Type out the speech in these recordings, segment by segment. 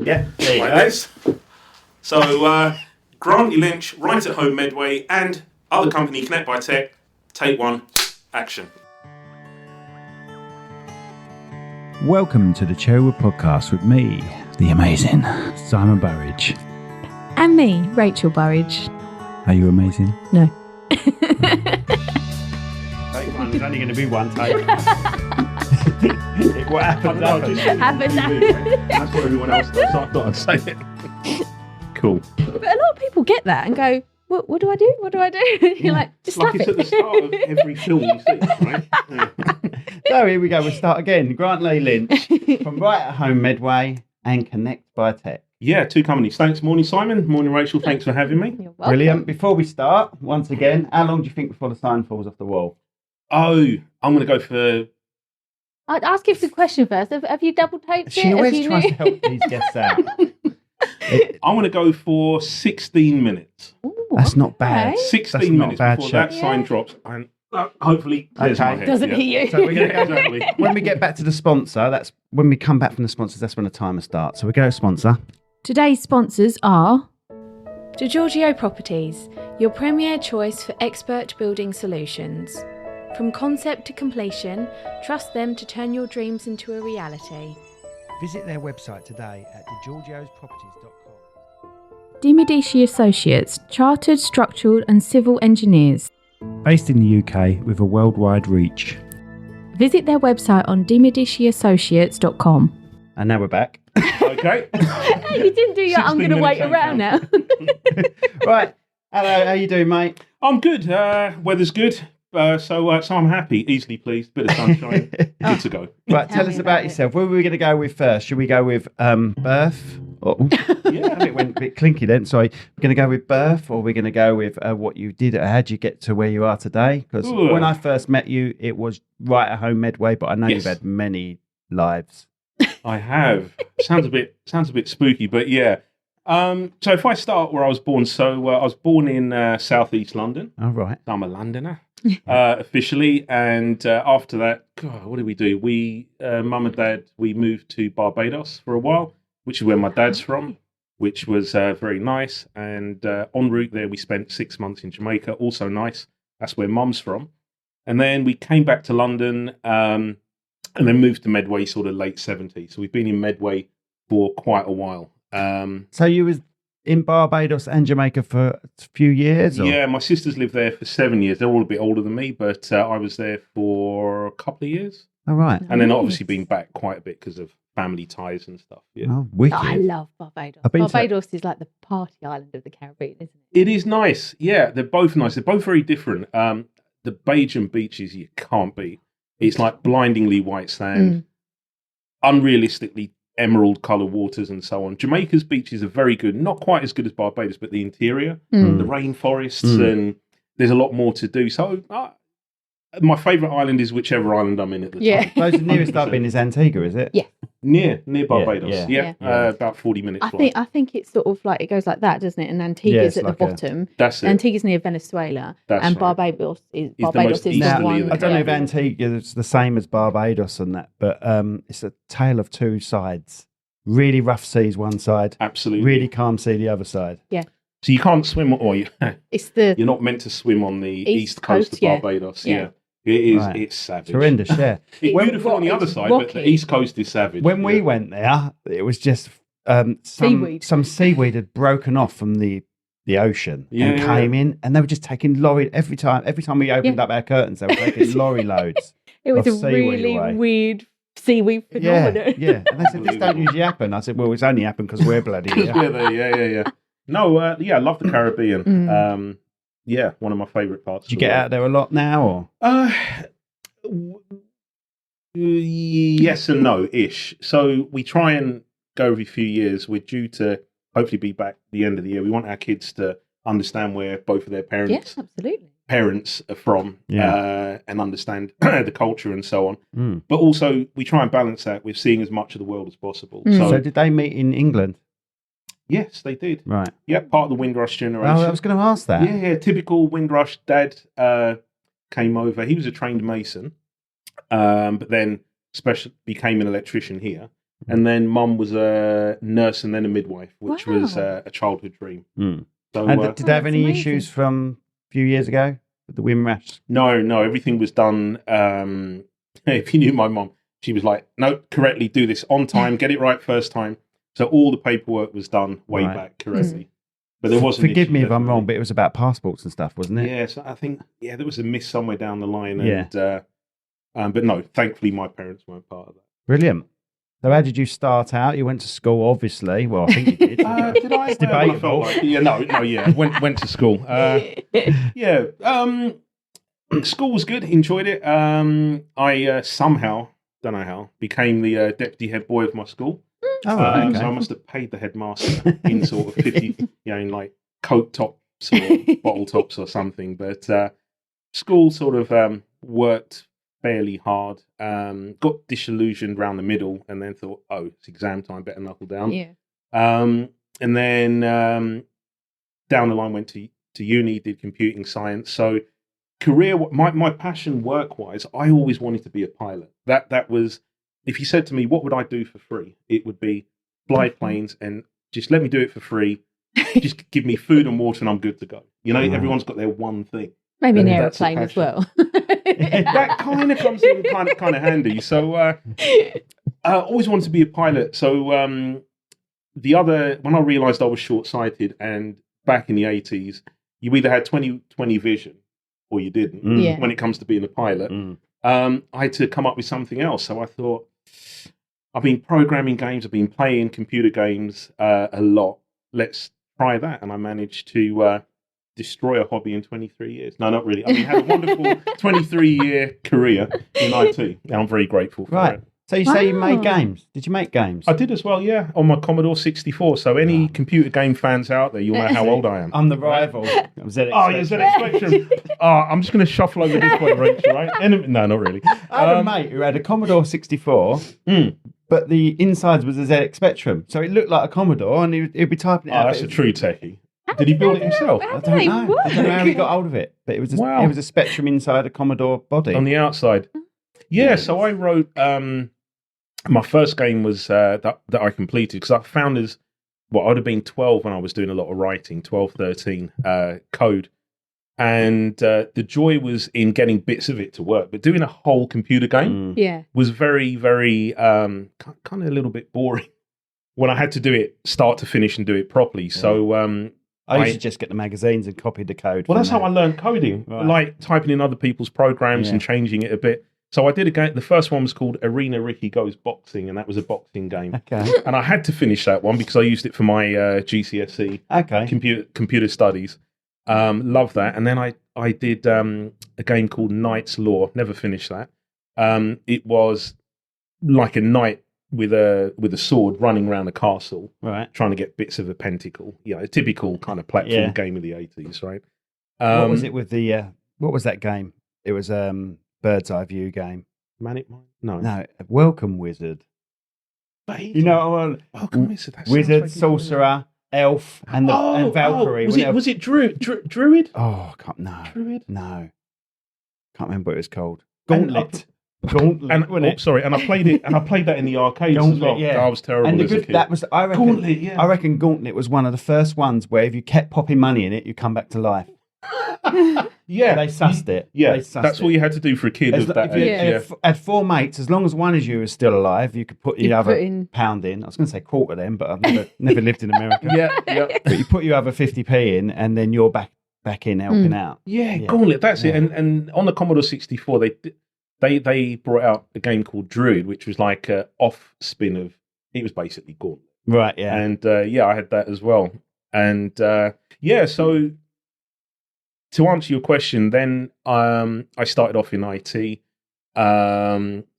Yeah, there you Like go. this. So, Grantley Lynch, Right at Home Medway, and other company Connect by Tech, take one, action. Welcome to the Cherrywood Podcast with me, the amazing Simon Burridge. And me, Rachel Burridge. Are you amazing? No. Take one. There's only going to be one take. What happens? Happens. That's what everyone else does, so I thought I'd say it. Cool. But a lot of people get that and go, what do I do? What do I do? You're like, just slap Like it's it. at the start of every film you see, right? Yeah. So here we go. We'll start again. Grantley Lynch from Right at Home Medway and Connect by Tech. Yeah, two companies. Thanks. Morning, Simon. Morning, Rachel. Thanks for having me. You're welcome. Brilliant. Before we start, once again, how long do you think before the sign falls off the wall? Oh, I'm going to go for... I'd ask you the question first. Have you double taped it? She always tries to help these guests out. I'm going to go for 16 minutes. Ooh, That's not bad. okay. 16 That's not minutes bad before shot. that sign drops. And hopefully clears Okay. my head. Doesn't yeah. hit you. So we're going to go Exactly. when we get back to the sponsor. That's when we come back from the sponsors. That's when the timer starts. So we go to sponsor. Today's sponsors are DiGiorgio Properties, your premier choice for expert building solutions. From concept to completion, trust them to turn your dreams into a reality. Visit their website today at DiGiorgio'sproperties.com. Dimedici Associates, chartered structural and civil engineers. Based in the UK with a worldwide reach. Visit their website on dimediciassociates.com. And now we're back. Okay. You didn't do your 16 I'm going to wait minutes around now. Right. Hello, how you doing, mate? I'm good. Weather's good. So I'm happy. Easily pleased. Bit of sunshine. Good to go. Right, Tell tell me us about about it. yourself. Where were we going to go with first? Should we go with birth? Oh, Yeah. it went a bit clinky then. Sorry. We're going to go with birth, or we're going to go with what you did. How'd you get to where you are today? Because Ooh. when I first met you, it was Right at Home Medway, but I know Yes. you've had many lives. I have. Sounds a bit spooky, but yeah. So if I start where I was born, I was born in southeast London. All right. I'm a Londoner officially, and after that, God, what did we do? We, mum and dad, we moved to Barbados for a while, which is where my dad's from, which was very nice. And en route there, we spent 6 months in Jamaica, also nice. That's where mum's from. And then we came back to London, and then moved to Medway, sort of late 70s. So we've been in Medway for quite a while. So you was in Barbados and Jamaica for a few years? Or? Yeah, my sisters lived there for 7 years. They're all a bit older than me, but I was there for a couple of years. All right. And then Nice. obviously been back quite a bit because of family ties and stuff. Yeah. Oh, wicked. I love Barbados. I've been to- Barbados is like the party island of the Caribbean, isn't it? It is nice. Yeah, they're both nice. They're both very different. The Bajan beaches you can't beat. It's like blindingly white sand, unrealistically emerald coloured waters and so on. Jamaica's beaches are very good. Not quite as good as Barbados, but the interior, the rainforests, and there's a lot more to do. So my favourite island is whichever island I'm in at the time. Those the nearest I've been is Antigua, is it? Yeah. Near Barbados. yeah. About 40 minutes flight. I think it's sort of like it goes like that, doesn't it? And Antigua's it's at the like bottom. That's it. Antigua's near Venezuela, That's and right. Barbados is the most the easterly one. of the I don't know if yeah. Antigua is the same as Barbados and that, but it's a tale of two sides. Really rough seas one side, Absolutely. really calm sea the other side. So you can't swim, or you're It's the not meant to swim on the east coast of coast, yeah. Barbados. Yeah. Yeah. It is. Right. It's savage. It's horrendous, yeah. It's When- beautiful on the other it's side, but the rocky. east coast is savage. When we Yeah. went there, it was just Seaweed. some seaweed had broken off from the ocean and Yeah. came in, and they were just taking lorry every time we opened up our curtains, they were taking lorry loads. it was of a seaweed really away. weird seaweed phenomenon. Yeah. And they said, this don't usually happen. I said, well, it's only happened because we're bloody here. Yeah. No, I love the Caribbean. Yeah, one of my favourite parts. Do you get out there a lot now, or? Yes and no, ish. So we try and go every few years. We're due to hopefully be back at the end of the year. We want our kids to understand where both of their Yes, absolutely. parents are from, and understand the culture and so on. Mm. But also, we try and balance that with seeing as much of the world as possible. So did they meet in England? Yes, they did. Right. Yeah, part of the Windrush generation. Oh, I was going to ask that. Yeah, typical Windrush. Dad came over. He was a trained mason, but then became an electrician here. And then mum was a nurse and then a midwife, which Wow. was a childhood dream. Mm. So And did they have that's any amazing. issues from a few years ago with the Wimrash? no, everything was done. If you knew my mum, she was like, no, correctly, do this on time, get it right first time. So all the paperwork was done way Right. back correctly. But there wasn't. Forgive me if I'm wrong, but it was about passports and stuff, wasn't it? Yeah, so I think there was a miss somewhere down the line, Yeah. and but no, thankfully my parents weren't part of that. Brilliant. So how did you start out? You went to school, obviously. Well, I think you did. Did I? It's Well, I debatable. felt like, yeah. Went to school. School was good. Enjoyed it. I somehow, don't know how, became the deputy head boy of my school. Oh, right, So I okay. must have paid the headmaster in sort of 50, in like Coke tops or bottle tops or something. But school sort of worked fairly hard. Got disillusioned around the middle, and then thought, oh, it's exam time, better knuckle down. Yeah. And then down the line went to uni, did computing science. So career, my passion work-wise, I always wanted to be a pilot. That was, if you said to me, what would I do for free? It would be fly planes and just let me do it for free. Just give me food and water and I'm good to go. Right. Everyone's got their one thing. Maybe an That's a aeroplane as well. That kind of comes in kind of handy. So I always wanted to be a pilot. So when I realised I was short-sighted, and back in the 80s, you either had 20/20 vision or you didn't Yeah. when it comes to being a pilot. I had to come up with something else. So I thought, I've been programming games, I've been playing computer games a lot. Let's try that. And I managed to destroy a hobby in 23 years. No, not really. I mean, had a wonderful 23-year career in IT. And I'm very grateful for Right. it. So you say you made Wow. games. Did you make games? I did as well, yeah, on my Commodore 64. So any computer game fans out there, you'll know how old I am. I'm the rival. I'm ZX Oh, you're ZX Spectrum. I'm just going to shuffle over this way, Rachel, right? No, not really. I had a mate who had a Commodore 64, but the insides was a ZX Spectrum. So it looked like a Commodore, and he'd be typing it out. That's a true techie. Did he build it himself? I don't know. I don't know how he got hold of it, but it was Wow. it was a Spectrum inside a Commodore body. On the outside. Yeah, so I wrote, my first game was that I completed, because I found I'd have been 12 when I was doing a lot of writing, 12, 13, code. And the joy was in getting bits of it to work. But doing a whole computer game Yeah. was very, very, kind of a little bit boring when I had to do it start to finish and do it properly. So I used to just get the magazines and copy the code. well, from that's how there. I learned coding, Right. like typing in other people's programs and changing it a bit. So I did a game. The first one was called Arena Ricky Goes Boxing, and that was a boxing game. Okay. And I had to finish that one because I used it for my GCSE Okay. computer studies. Love that. And then I did a game called Knight's Law. Never finished that. It was like a knight with a sword running around a castle, Right. trying to get bits of a pentacle. A typical kind of platform game of the 80s, right? What was it with the? What was that game? It was bird's eye view game. Manic Mind? No. No, Welcome Wizard. Babe. You know what I mean? Welcome Wizard. That sounds Wizard, vaguely sorcerer, elf, and and Valkyrie. Was it Druid? Oh, no, Druid? no, can't remember what it was called. And Gauntlet. Gauntlet. And wasn't it? sorry, and I played it, in the arcades as Gauntlet, well. yeah. I was terrible And as a kid. that was I reckon. Gauntlet, yeah. I reckon Gauntlet was one of the first ones where if you kept popping money in it, you come back to life. Yeah, They sussed it. Yeah, They sussed that's it. all you had to do for a kid of that If you age. had four mates, as long as one of you was still alive, you could put the You other put in- pound in. I was going to say quarter then, but I've never lived in America. Yeah. But you put your other 50p in, and then you're back in helping out. Yeah, Gauntlet. That's it. Yeah. And on the Commodore 64, they brought out a game called Druid, which was like a off spin of. It was basically Gauntlet. Right. Yeah. And I had that as well. And so to answer your question, then I started off in IT,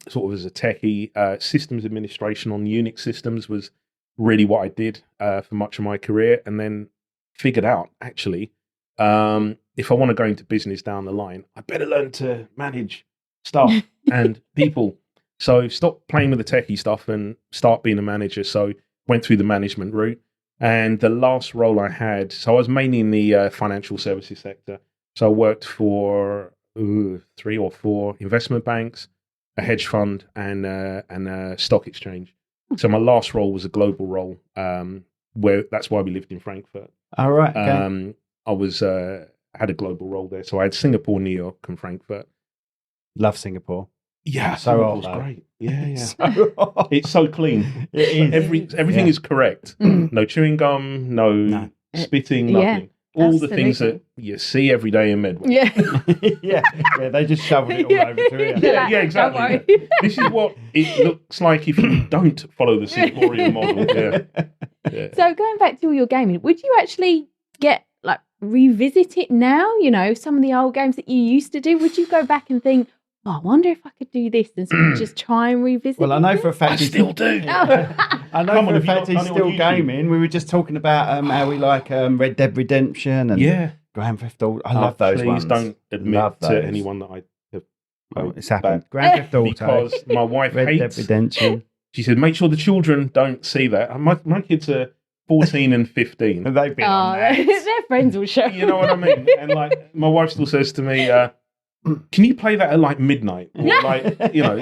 sort of as a techie. Systems administration on Unix systems was really what I did for much of my career, and then figured out actually if I want to go into business down the line, I better learn to manage staff and people. So stop playing with the techie stuff and start being a manager. So went through the management route. And the last role I had, so I was mainly in the financial services sector. So I worked for 3 or 4 investment banks, a hedge fund, and a stock exchange. So my last role was a global role, where that's why we lived in Frankfurt. All right. Okay. I was had a global role there, so I had Singapore, New York, and Frankfurt. Love Singapore. Yeah, So Singapore's hot, though. great. Yeah. So hot. It's so clean. It is. Everything Yeah. is correct. No chewing gum, no spitting, Yeah, nothing. All the things absolutely. that you see every day in Medway. Yeah. yeah. They just shoveled it all over to here. Yeah, Like, exactly. don't worry. This is what it looks like if you don't follow the Singaporean model. Yeah. So going back to all your gaming, would you actually revisit it now? You know, some of the old games that you used to do, would you go back and think, I wonder if I could do this and sort of just try and revisit Well, I it? know for a fact I still do. I know Come for on, a have you fact not he's done it on still YouTube? gaming. We were just talking about how we like Red Dead Redemption and Yeah. Grand Theft Auto. I love those Please ones. don't admit Love to those. anyone that I have Oh, played it's happened. that. Grand Theft Auto. Because my wife Red Dead hates. Redemption. She said, make sure the children don't see that. And my kids are 14 and 15. They've been on that. their friends will show. You know what I mean? And like my wife still says to me, can you play that at like midnight? Or like,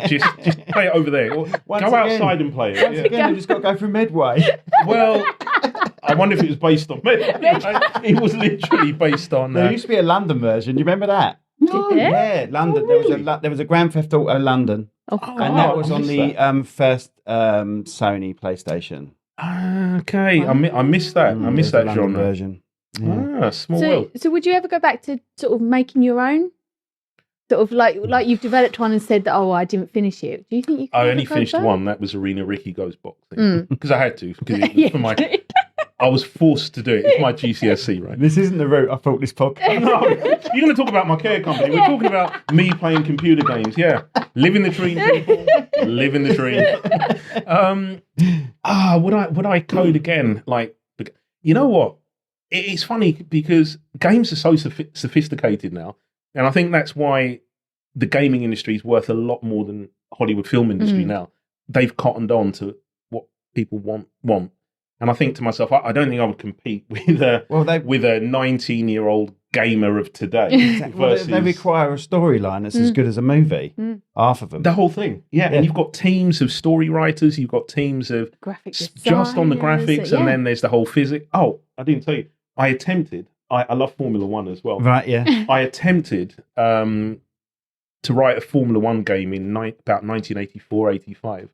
just play it over there. Or Once go again- outside and play it. Once Yeah. again, we just got to go through Medway. Well, I wonder if it was based on it was literally based on There used to be a London version. Do you remember that? Did there? Yeah, London. really? There was a Grand Theft Auto London, Oh, and that was I on missed the first Sony PlayStation. Okay, I missed that. I missed There that was a London genre. version. Yeah. Small world. So would you ever go back to sort of making your own? Sort of like you've developed one and said that, I didn't finish it. Do you think you could I ever only go finished back? one. That was Arena Ricky Goes Boxing because I had to. Because it was Yeah. for my. I was forced to do it. It's my GCSE, right? This isn't the route I thought this podcast. No, you're going to talk about my care company. We're talking about me playing computer games. Yeah, living the dream, people. Living the dream. Would I code again? Like, you know what? It's funny because games are so sophisticated now, and I think that's why the gaming industry is worth a lot more than Hollywood film industry now. They've cottoned on to what people want. And I think to myself, I don't think I would compete with a 19-year-old gamer of today. Well, versus they require a storyline that's as good as a movie. Half of them. the whole thing. Yeah, and you've got teams of story writers, you've got teams of Graphic just on the designers, graphics, yeah. and then there's the whole physics. Oh, I didn't tell you. I attempted. I love Formula One as well. Right, yeah. I attempted to write a Formula One game in about 1984, 85.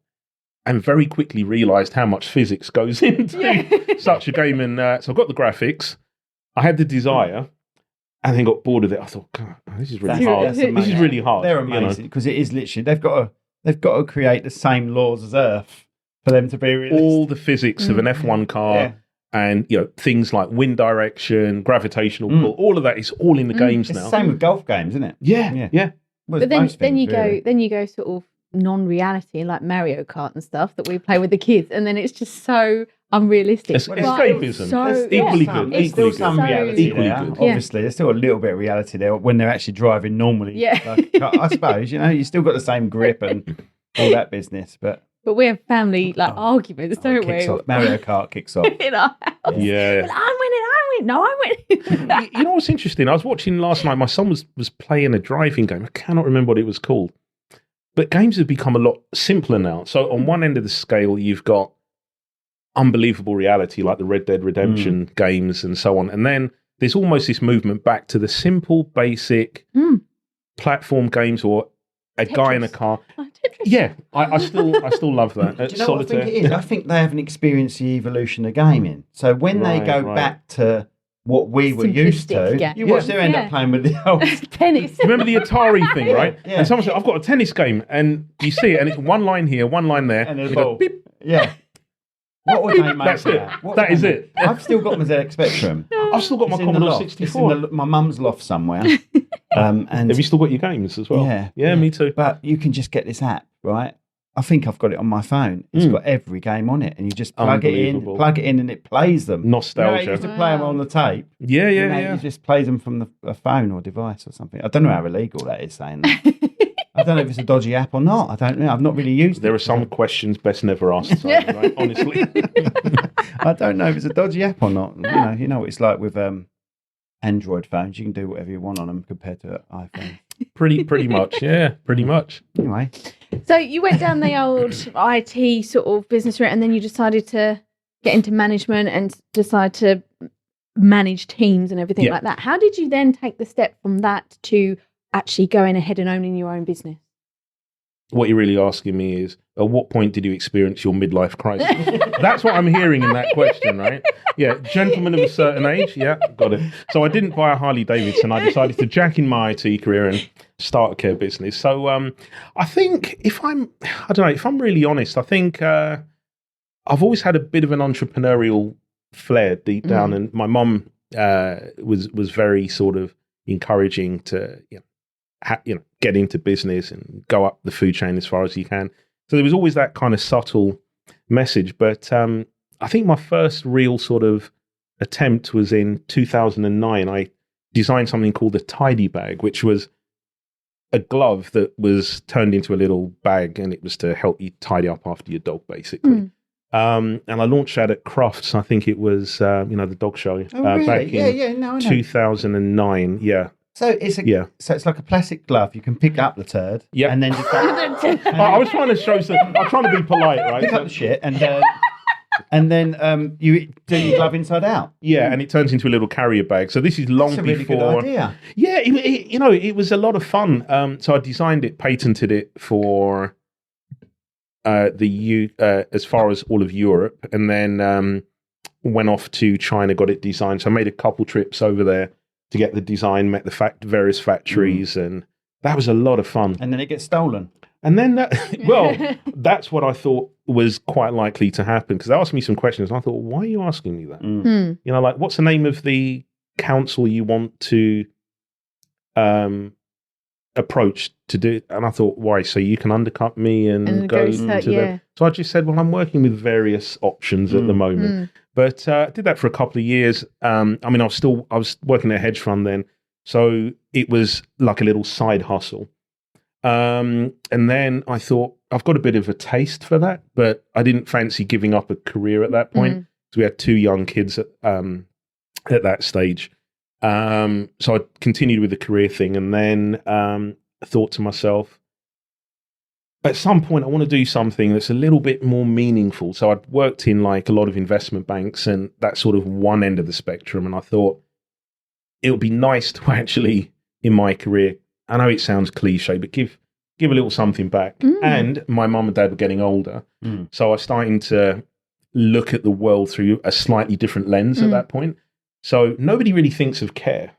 And very quickly realised how much physics goes into such a game. And so I got the graphics, I had the desire, and then got bored of it. I thought, God, this is really hard. That's This is amazing. really hard. They're you know. amazing because it is literally they've got to create the same laws as Earth for them to be realistic. All the physics of an F1 car, Yeah. and things like wind direction, gravitational pull, all of that is all in the games It's now. the same with golf games, isn't it? Yeah. Well, But most then things, really. then you go sort of non-reality like Mario Kart and stuff that we play with the kids, and then it's just so unrealistic. It's But escapism. so- It's equally yeah. good. There's still Equally some good. reality Equally there. good. Obviously, there's still a little bit of reality there when they're actually driving normally. Yeah. Like, I suppose you still got the same grip and all that business, but But we have family arguments, it don't kicks we? off. Mario Kart kicks off. In our house. Yeah. Well, I'm winning. No, I'm winning. You know what's interesting? I was watching last night. My son was playing a driving game. I cannot remember what it was called. But games have become a lot simpler now. So on one end of the scale, you've got unbelievable reality like the Red Dead Redemption games and so on. And then there's almost this movement back to the simple, basic platform games or a guy in a car. Oh, Tetris. Yeah, I still love that. Do you know what I think it is? I think they haven't experienced the evolution of gaming. So when they go Right. back to what we were used to, Simplistic, yeah. you watch them end Yeah. up playing with the old. Tennis. Remember the Atari thing, right? Yeah. And someone said, I've got a tennis game. And you see it, and it's one line here, one line there. And a with a ball. beep. Yeah. What would they make That's of it. that? What That would is they it. make? I've still got my ZX Spectrum. I've still got my It's in the Commodore loft. It's 64. in my mum's loft somewhere. And Have you still got your games as well? Yeah. me too. But you can just get this app, right? I think I've got it on my phone. It's got every game on it, and you just plug it in, and it plays them. Nostalgia. You used to play them on the tape. Yeah. It just plays them from a phone or device or something. I don't know how illegal that is, saying that. I don't know if it's a dodgy app or not. I don't know. I've not really used it. There are some questions best never asked, Simon, right? Honestly. I don't know if it's a dodgy app or not. You know what it's like with Android phones. You can do whatever you want on them compared to iPhone. pretty much. Yeah, pretty much. Anyway, So you went down the old IT sort of business route, and then you decided to get into management and decide to manage teams and everything like that. How did you then take the step from that to actually going ahead and owning your own business? What you're really asking me is, at what point did you experience your midlife crisis? That's what I'm hearing in that question, right? Yeah, gentleman of a certain age. Yeah, got it. So I didn't buy a Harley Davidson. I decided to jack in my IT career and start a care business. So I think if I'm really honest, I think I've always had a bit of an entrepreneurial flair deep down, and my mum was very sort of encouraging to get into business and go up the food chain as far as you can. So there was always that kind of subtle message. But I think my first real sort of attempt was in 2009. I designed something called a tidy bag, which was a glove that was turned into a little bag, and it was to help you tidy up after your dog, basically. And I launched that at Crufts. I think it was, the dog show back in 2009. Yeah. So it's it's like a plastic glove. You can pick up the turd, and then just. I was trying to show some. I'm trying to be polite, right? Pick up the shit, and then you do your glove inside out. Yeah, and it turns into a little carrier bag. So this is long That's a before. Really good idea. Yeah, it was a lot of fun. So I designed it, patented it for as far as all of Europe, and then went off to China, got it designed. So I made a couple trips over there to get the design, met the various factories, and that was a lot of fun. And then it gets stolen. And then, that's what I thought was quite likely to happen, because they asked me some questions, and I thought, why are you asking me that? Like, what's the name of the council you want to approach to do? And I thought, why? So you can undercut me and go to them. So I just said, well, I'm working with various options at the moment. But I did that for a couple of years. I was working at a hedge fund then, so it was like a little side hustle. And then I thought, I've got a bit of a taste for that, but I didn't fancy giving up a career at that point. So we had 2 young kids at that stage. So I continued with the career thing, and then I thought to myself, at some point I want to do something that's a little bit more meaningful. So I'd worked in like a lot of investment banks, and that's sort of one end of the spectrum. And I thought it would be nice to actually, in my career, I know it sounds cliche, but give a little something back. And my mum and dad were getting older. So I was starting to look at the world through a slightly different lens at that point. So nobody really thinks of care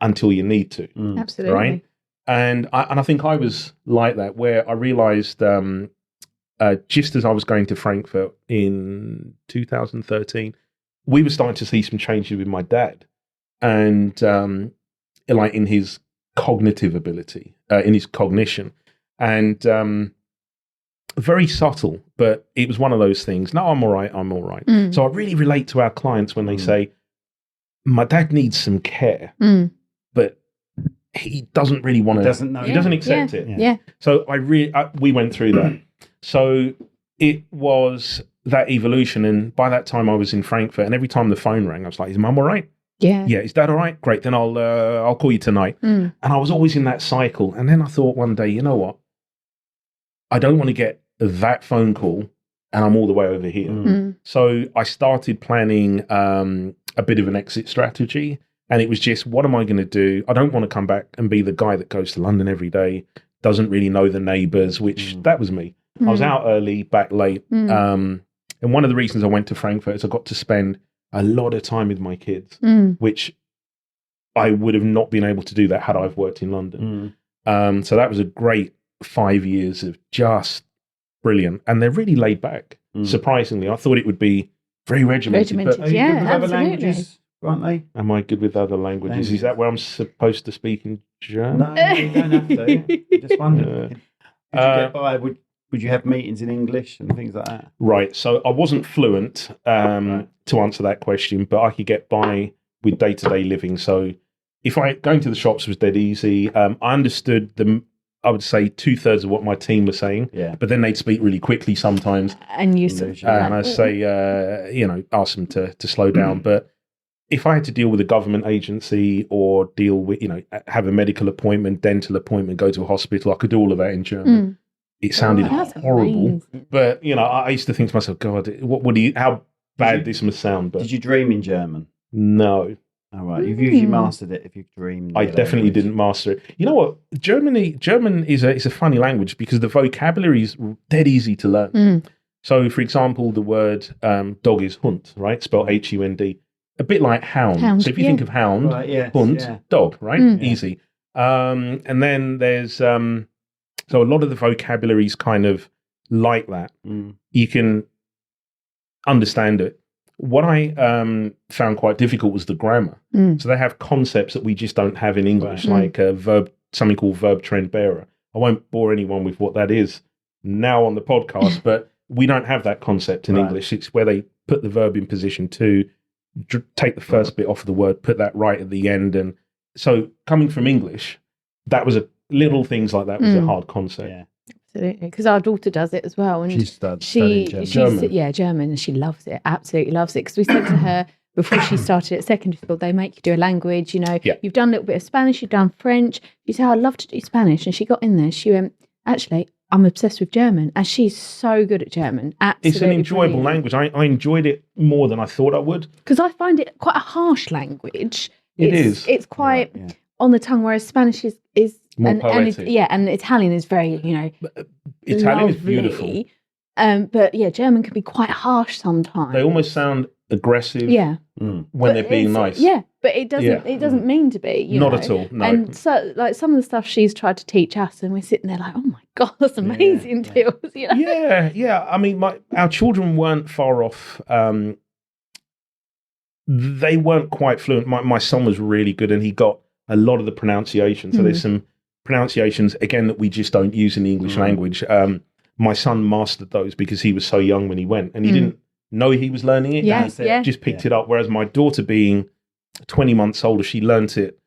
until you need to. Absolutely. Right? And I think I was like that, where I realized just as I was going to Frankfurt in 2013, we were starting to see some changes with my dad, and like in his cognitive ability, in his cognition, and very subtle, but it was one of those things. No, I'm all right. So I really relate to our clients when they say, my dad needs some care, but he doesn't really want to. He doesn't accept it. Yeah. So we went through that. So it was that evolution, and by that time I was in Frankfurt, and every time the phone rang, I was like, "Is Mum all right? Yeah. Is Dad all right? Great. Then I'll call you tonight." And I was always in that cycle. And then I thought one day, you know what? I don't want to get that phone call, and I'm all the way over here. So I started planning a bit of an exit strategy. And it was just, what am I going to do? I don't want to come back and be the guy that goes to London every day, doesn't really know the neighbours, which that was me. I was out early, back late. And one of the reasons I went to Frankfurt is I got to spend a lot of time with my kids, which I would have not been able to do that had I worked in London. So that was a great 5 years of just brilliant. And they're really laid back, surprisingly. I thought it would be very regimented. But Are you good with other languages? Aren't am I good with other languages? Is that where I'm supposed to speak in German? No, you don't have to. Just wondering. Could you get by? Would you have meetings in English and things like that? Right. So I wasn't fluent to answer that question, but I could get by with day-to-day living. So if going to the shops was dead easy, I understood I would say 2/3 of what my team were saying, but then they'd speak really quickly sometimes. And you and I'd say, ask them to slow down. But if I had to deal with a government agency or deal with, have a medical appointment, dental appointment, go to a hospital, I could do all of that in German. it sounded that's horrible. amazing. But, I used to think to myself, God, how bad this must sound. But Did you dream in German? no. All right, you've usually mastered it if you've dreamed. I definitely didn't master it. You know what? German is a funny language because the vocabulary is dead easy to learn. So, for example, the word dog is Hund, right? Spelled Hund. A bit like hound. So if you think of hound, Hund, dog, right? Easy. And then there's so a lot of the vocabulary is kind of like that. You can understand it. What I found quite difficult was the grammar. So they have concepts that we just don't have in English, like something called verb trend bearer. I won't bore anyone with what that is now on the podcast, but we don't have that concept in English. It's where they put the verb in position to take the first bit off of the word, put that right at the end. And so coming from English, that was little things like that was a hard concept. Yeah. Absolutely, because our daughter does it as well, and She's studying German. German, and she loves it, absolutely loves it. Because we said to her before she started at secondary school, they make you do a language. You've done a little bit of Spanish, you've done French. She said, "I'd love to do Spanish," and she got in there. She went, "Actually, I'm obsessed with German," and she's so good at German. Absolutely, it's an enjoyable language. I enjoyed it more than I thought I would, because I find it quite a harsh language. It's quite on the tongue, whereas Spanish is more poetic. And Italian is very, Italian lovely. is beautiful. But German can be quite harsh sometimes. They almost sound aggressive when they're being nice. Yeah, but it doesn't. It doesn't mean to be. Not at all. No. And so, like some of the stuff she's tried to teach us, and we're sitting there like, "Oh my god, that's amazing!" Yeah. I mean, our children weren't far off. They weren't quite fluent. My son was really good, and he got a lot of the pronunciation. So there's some pronunciations again that we just don't use in the English language. My son mastered those because he was so young when he went, and he didn't know he was learning it. Just picked it up. Whereas my daughter, being 20 months older, she learnt it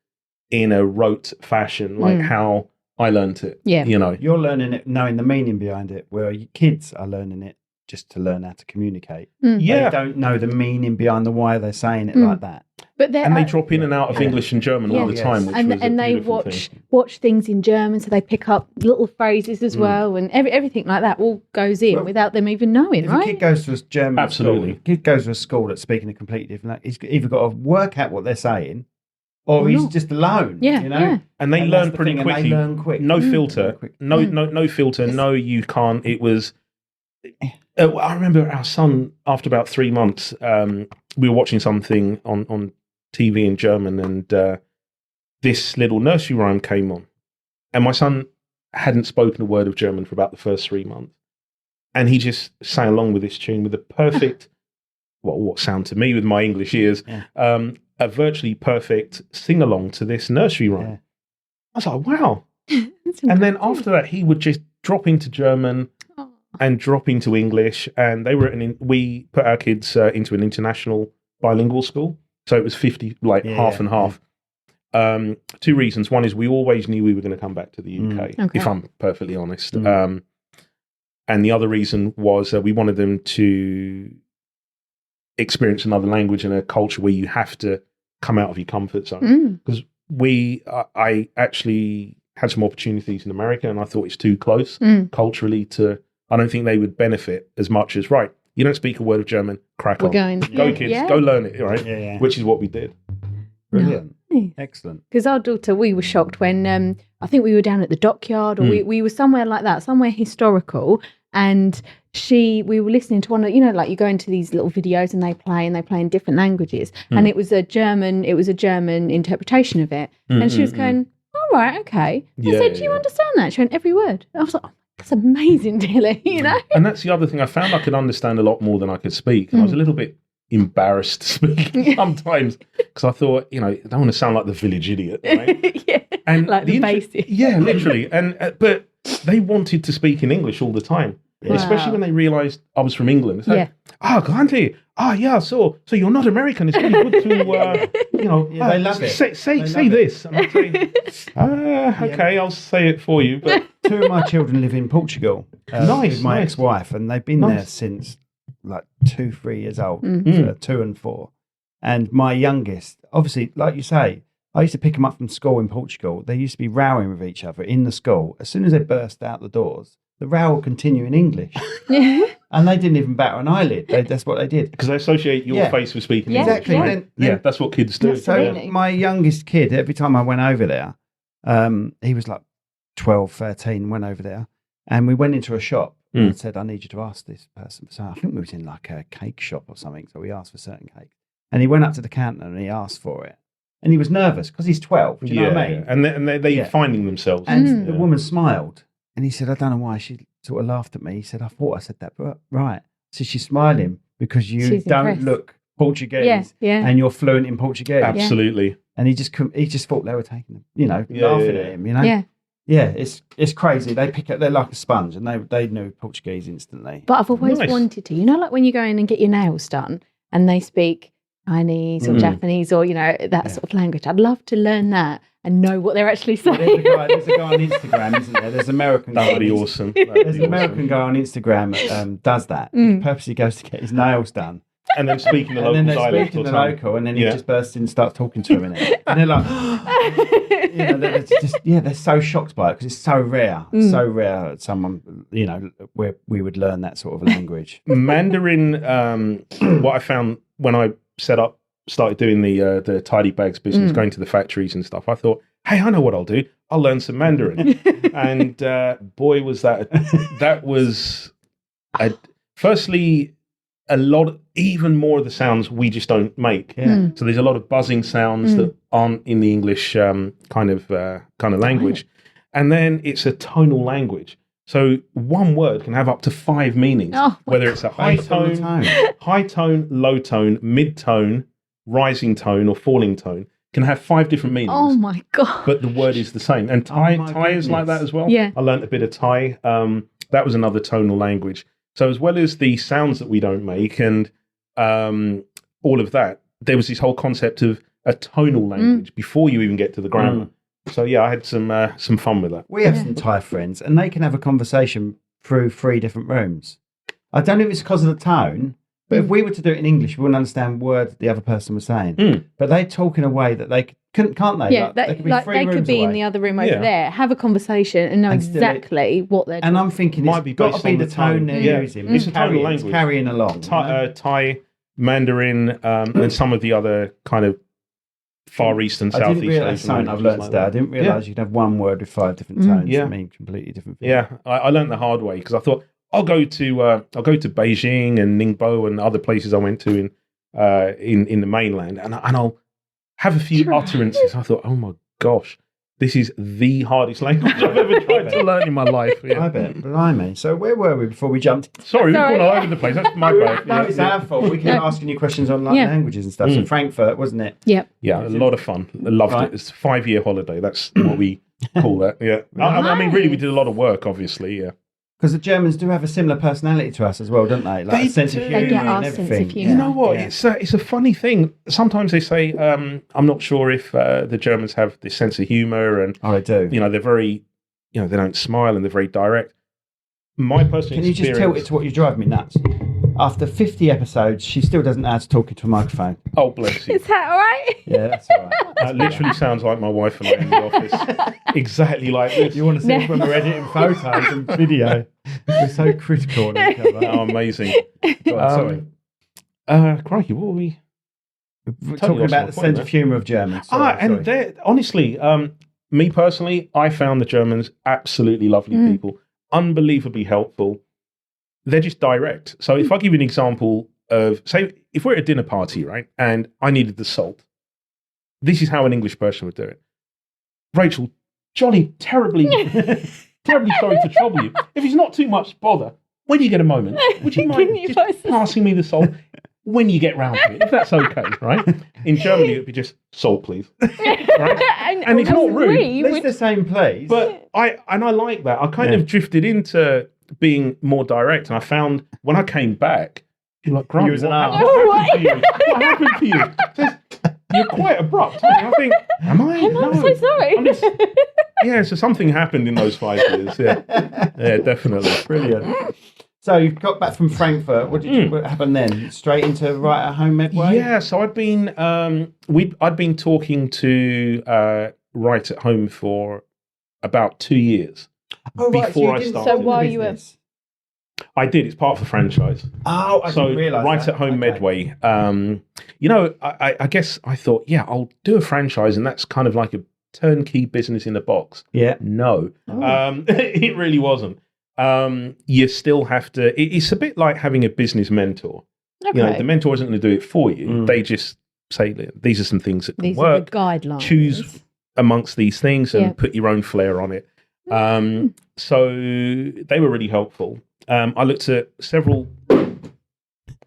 in a rote fashion, like how I learnt it. You're learning it knowing the meaning behind it, where your kids are learning it just to learn how to communicate. They don't know the meaning behind the why they're saying it like that. But they drop in and out of English and German all the time, which and they watch things in German, so they pick up little phrases as well, and everything like that all goes in without them even knowing. If a kid goes to a German school, a kid goes to a school that's speaking a completely different language, he's either got to work out what they're saying, or he's just alone. And they learn pretty quickly. They learn quick. No filter. No filter. No, you can't. It was. I remember our son, after about 3 months, we were watching something on TV in German, and this little nursery rhyme came on. And my son hadn't spoken a word of German for about the first 3 months. And he just sang along with this tune with a perfect, what sound to me with my English ears, a virtually perfect sing-along to this nursery rhyme. I was like, wow. And then after that, he would just drop into German and drop into English, and we put our kids into an international bilingual school, so it was 50, half and half. 2 reasons. One is we always knew we were going to come back to the UK, if I'm perfectly honest. And the other reason was we wanted them to experience another language and a culture where you have to come out of your comfort zone. Because I actually had some opportunities in America, and I thought it's too close culturally to. I don't think they would benefit as much as, you don't speak a word of German, crack on. Go kids, go learn it, right? Yeah. Which is what we did. Brilliant. Excellent. Because our daughter, we were shocked when, I think we were down at the dockyard, or we were somewhere like that, somewhere historical, and we were listening to one of, like you go into these little videos and they play in different languages, and it was a German interpretation of it. And she was going, all right, okay. I said, do you understand that? She went, every word. I was like, that's amazing, Tilly, And that's the other thing. I found I could understand a lot more than I could speak. And I was a little bit embarrassed to speak sometimes because I thought, I don't want to sound like the village idiot, right? And like the basic. Yeah, literally. And but they wanted to speak in English all the time, especially when they realised I was from England. It's like, Grantley, so you're not American. It's really good to, they love it. Say this. And I'd say, okay, I'll say it for you. But 2 of my children live in Portugal with my ex-wife, and they've been there since 2-3 years old, 2 and 4. And my youngest, obviously, like you say, I used to pick them up from school in Portugal. They used to be rowing with each other in the school. As soon as they burst out the doors, the row will continue in English. And they didn't even batter an eyelid. That's what they did. Because they associate your face with speaking English. Exactly. Right? Then, that's what kids do. So my youngest kid, every time I went over there, he was like 12, 13, went over there. And we went into a shop and said, I need you to ask this person. So I think we was in like a cake shop or something. So we asked for certain cake. And he went up to the counter and he asked for it. And he was nervous because he's 12. Do you know what I mean? And they're finding themselves. And the woman smiled. And he said, I don't know why. She sort of laughed at me. He said, I thought I said that, but right. So she's smiling because you don't look Portuguese and you're fluent in Portuguese. Absolutely. And he just thought they were taking, laughing at him, Yeah, it's crazy. They pick up, they're like a sponge, and they knew Portuguese instantly. But I've always wanted to, like when you go in and get your nails done and they speak Chinese or Japanese or, that sort of language. I'd love to learn that and know what they're actually saying. There's a guy on Instagram, isn't there? There's an American guy. That'd be awesome. There's an American guy on Instagram does that. He purposely goes to get his nails done. And then speaking the local dialect or something. And then he just bursts in and starts talking to him in it. And they're like, they're so shocked by it because it's so rare. So rare that someone, where we would learn that sort of language. Mandarin, what I found when I started doing the tidy bags business, going to the factories and stuff, I thought, hey, I know what I'll do. I'll learn some Mandarin. And boy, was that was, firstly, a lot, even more of the sounds we just don't make. So there's a lot of buzzing sounds that aren't in the English kind of language. And then it's a tonal language. So one word can have up to 5 meanings, whether it's a high tone, low tone, mid tone, rising tone, or falling tone. Can have 5 different meanings. Oh my God. But the word is the same. And Thai is like that as well. Yeah. I learned a bit of Thai. That was another tonal language. So as well as the sounds that we don't make and all of that, there was this whole concept of a tonal language before you even get to the grammar. So yeah, I had some fun with that. We have some Thai friends, and they can have a conversation through 3 different rooms. I don't know if it's because of the tone, but if we were to do it in English, we wouldn't understand words the other person was saying. But they talk in a way that they can't they? Yeah, they could be in the other room over there, have a conversation, and know exactly what they're doing. And I'm thinking it's got to be the tone they're using. It's a tonal language. It's carrying along. Thai, Mandarin, and some of the other kind of Far East and Southeast Asian. I've learned today. I didn't realise you could have one word with 5 different tones that mean completely different things. Yeah, I learned the hard way because I thought I'll go to Beijing and Ningbo and other places I went to in the mainland, and I'll have a few utterances. I thought, oh my gosh, this is the hardest language I've ever tried to learn in my life. Yeah. I bet, blimey. So where were we before we jumped? Sorry, we've gone all over the place. That's my bad. No, it's our fault. We kept asking you questions on languages and stuff. So Frankfurt, wasn't it? Yep. Yeah, a lot of fun. I loved it. It's a 5-year holiday. That's what we call that. Yeah. I mean, really, we did a lot of work, obviously. Yeah. Because the Germans do have a similar personality to us as well, don't they? Like a sense of humour and everything. You know what? Yeah. It's a funny thing. Sometimes they say, I'm not sure if the Germans have this sense of humour, and they do. They're very, they don't smile and they're very direct. My personal Can you just tilt it to what you drive me nuts? After 50 episodes, she still doesn't know how to talk into a microphone. Oh, bless you. Is that all right? Yeah, that's all right. That literally sounds like my wife and I in the office. Exactly like this. You want to see us when we're editing photos and video. We're so critical on each other. Oh, amazing. Sorry. Crikey, what were we? We're talking about the sense of humour of Germans. And honestly, me personally, I found the Germans absolutely lovely people, unbelievably helpful. They're just direct. So if I give you an example of, say, if we're at a dinner party, right, and I needed the salt, this is how an English person would do it. Rachel, jolly, terribly sorry to trouble you. If it's not too much bother, when you get a moment, would you mind just passing me the salt when you get round to it, if that's okay, right? In Germany, it would be just salt, please. Right? And it's not rude. It's the same place. But I like that. I kind of drifted into being more direct, and I found when I came back, you're like, Grant, what happened to you? You're quite abrupt. I think, am I? I'm so sorry. So something happened in those 5 years. Yeah, definitely. Brilliant. So you got back from Frankfurt. What happened then? Straight into Right at Home Medway? Yeah, so I'd been talking to Right at Home for about 2 years. before I started. So while you were... I did. It's part of the franchise. Oh, I didn't realise Right that. at Home Medway. I guess I thought, I'll do a franchise, and that's kind of like a turnkey business in a box. Yeah. No, it really wasn't. You still have to. It's a bit like having a business mentor. Okay. The mentor isn't going to do it for you. They just say, these are some things that can These work. are the guidelines. Choose amongst these things and put your own flair on it. So they were really helpful. I looked at several.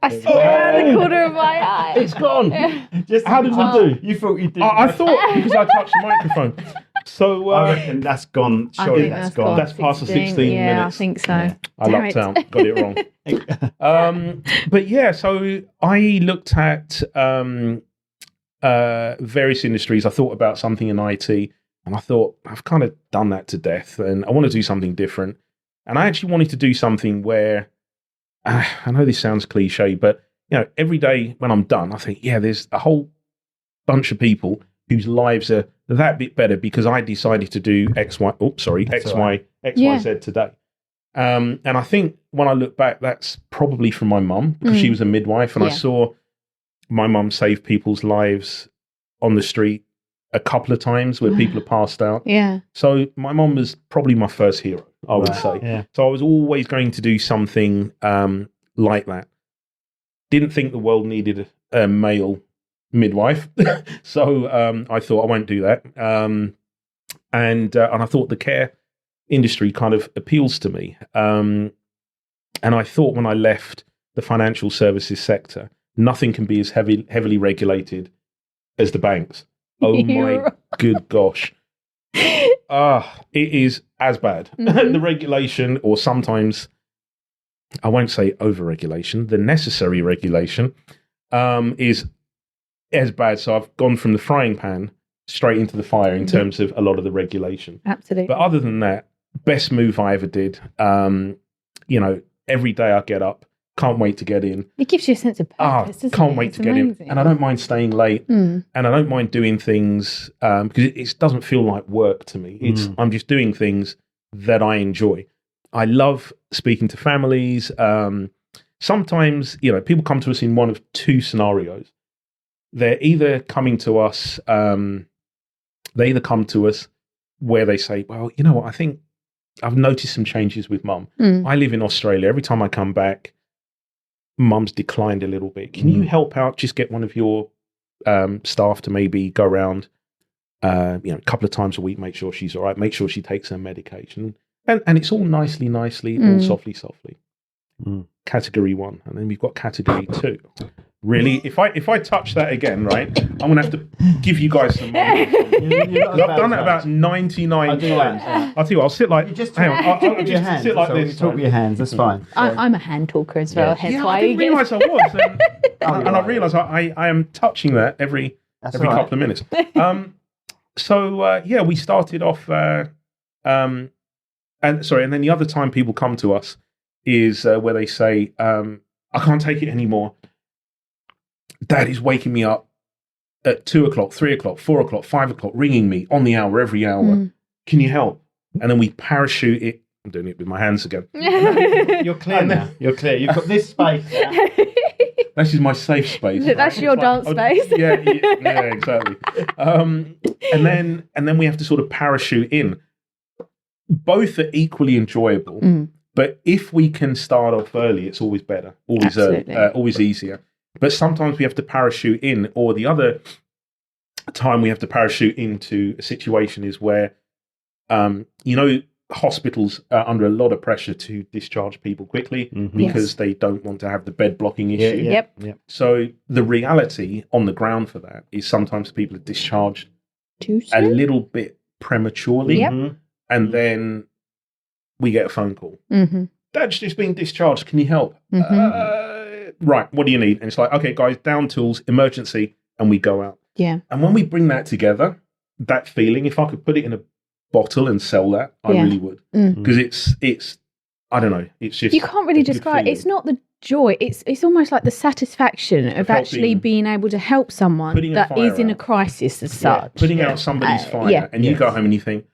I saw it out of the corner of my eye. It's gone. How did it do? You thought you did. I thought because I touched the microphone. So I reckon that's gone. Surely that's gone. That's past the 16 minutes. Yeah, I think so. Yeah. I lucked out. Got it wrong. But so I looked at various industries. I thought about something in IT, and I thought I've kind of done that to death, and I want to do something different. And I actually wanted to do something where, I know this sounds cliche, but every day when I'm done, I think, there's a whole bunch of people whose lives are that bit better because I decided to do X, Y, Z today. And I think when I look back, that's probably from my mum because she was a midwife, and I saw my mum save people's lives on the street a couple of times where people have passed out. Yeah. So my mum was probably my first hero, I would say. Yeah. So I was always going to do something like that. Didn't think the world needed a male midwife. So I thought I won't do that. And I thought the care industry kind of appeals to me. And I thought when I left the financial services sector, nothing can be as heavily regulated as the banks. Oh my good gosh. It is as bad. The regulation, or sometimes, I won't say over-regulation, the necessary regulation is as bad. So I've gone from the frying pan straight into the fire in terms of a lot of the regulation. Absolutely. But other than that, best move I ever did. Every day I get up, can't wait to get in. It gives you a sense of purpose, doesn't it? Can't wait to get in. And I don't mind staying late. And I don't mind doing things because it doesn't feel like work to me. I'm just doing things that I enjoy. I love speaking to families. Sometimes, people come to us in one of two scenarios. They're either coming to us, where they say, well, you know what, I think I've noticed some changes with mum. I live in Australia. Every time I come back, mum's declined a little bit. Can you help out? Just get one of your staff to maybe go around, a couple of times a week, make sure she's all right, make sure she takes her medication. And it's all nicely, all softly. Category 1. And then we've got category 2. Really, if I touch that again, right, I'm going to have to give you guys some money. I've done that about 99 times. I'll tell you what, I'll sit like, hang on, I'll just sit like this. Talk with your hands, that's fine. I'm a hand talker as well, hence why I didn't realise I was. And I realised I am touching that every couple of minutes. We started off, and then the other time people come to us is where they say, I can't take it anymore. Dad is waking me up at 2 o'clock, 3 o'clock, 4 o'clock, 5 o'clock, ringing me on the hour, every hour. Can you help? And then we parachute it. I'm doing it with my hands again. You're clear now. You're clear. You've got this space now. This is my safe space. That's your dance space. Yeah, exactly. And then we have to sort of parachute in. Both are equally enjoyable, but if we can start off early, it's always better, always always easier. But sometimes we have to parachute in, or the other time we have to parachute into a situation is where, hospitals are under a lot of pressure to discharge people quickly because they don't want to have the bed blocking issue. Yep. So the reality on the ground for that is sometimes people are discharged a little bit prematurely, and then we get a phone call. Dad's just been discharged. Can you help? Right, what do you need? And it's like, okay, guys, down tools, emergency, and we go out. Yeah. And when we bring that together, that feeling, if I could put it in a bottle and sell that, I really would. Because it's I don't know, it's just... You can't really describe it. It's not the joy. It's almost like the satisfaction of actually being able to help someone that is in a crisis as such. Putting out somebody's fire, and you go home and you think,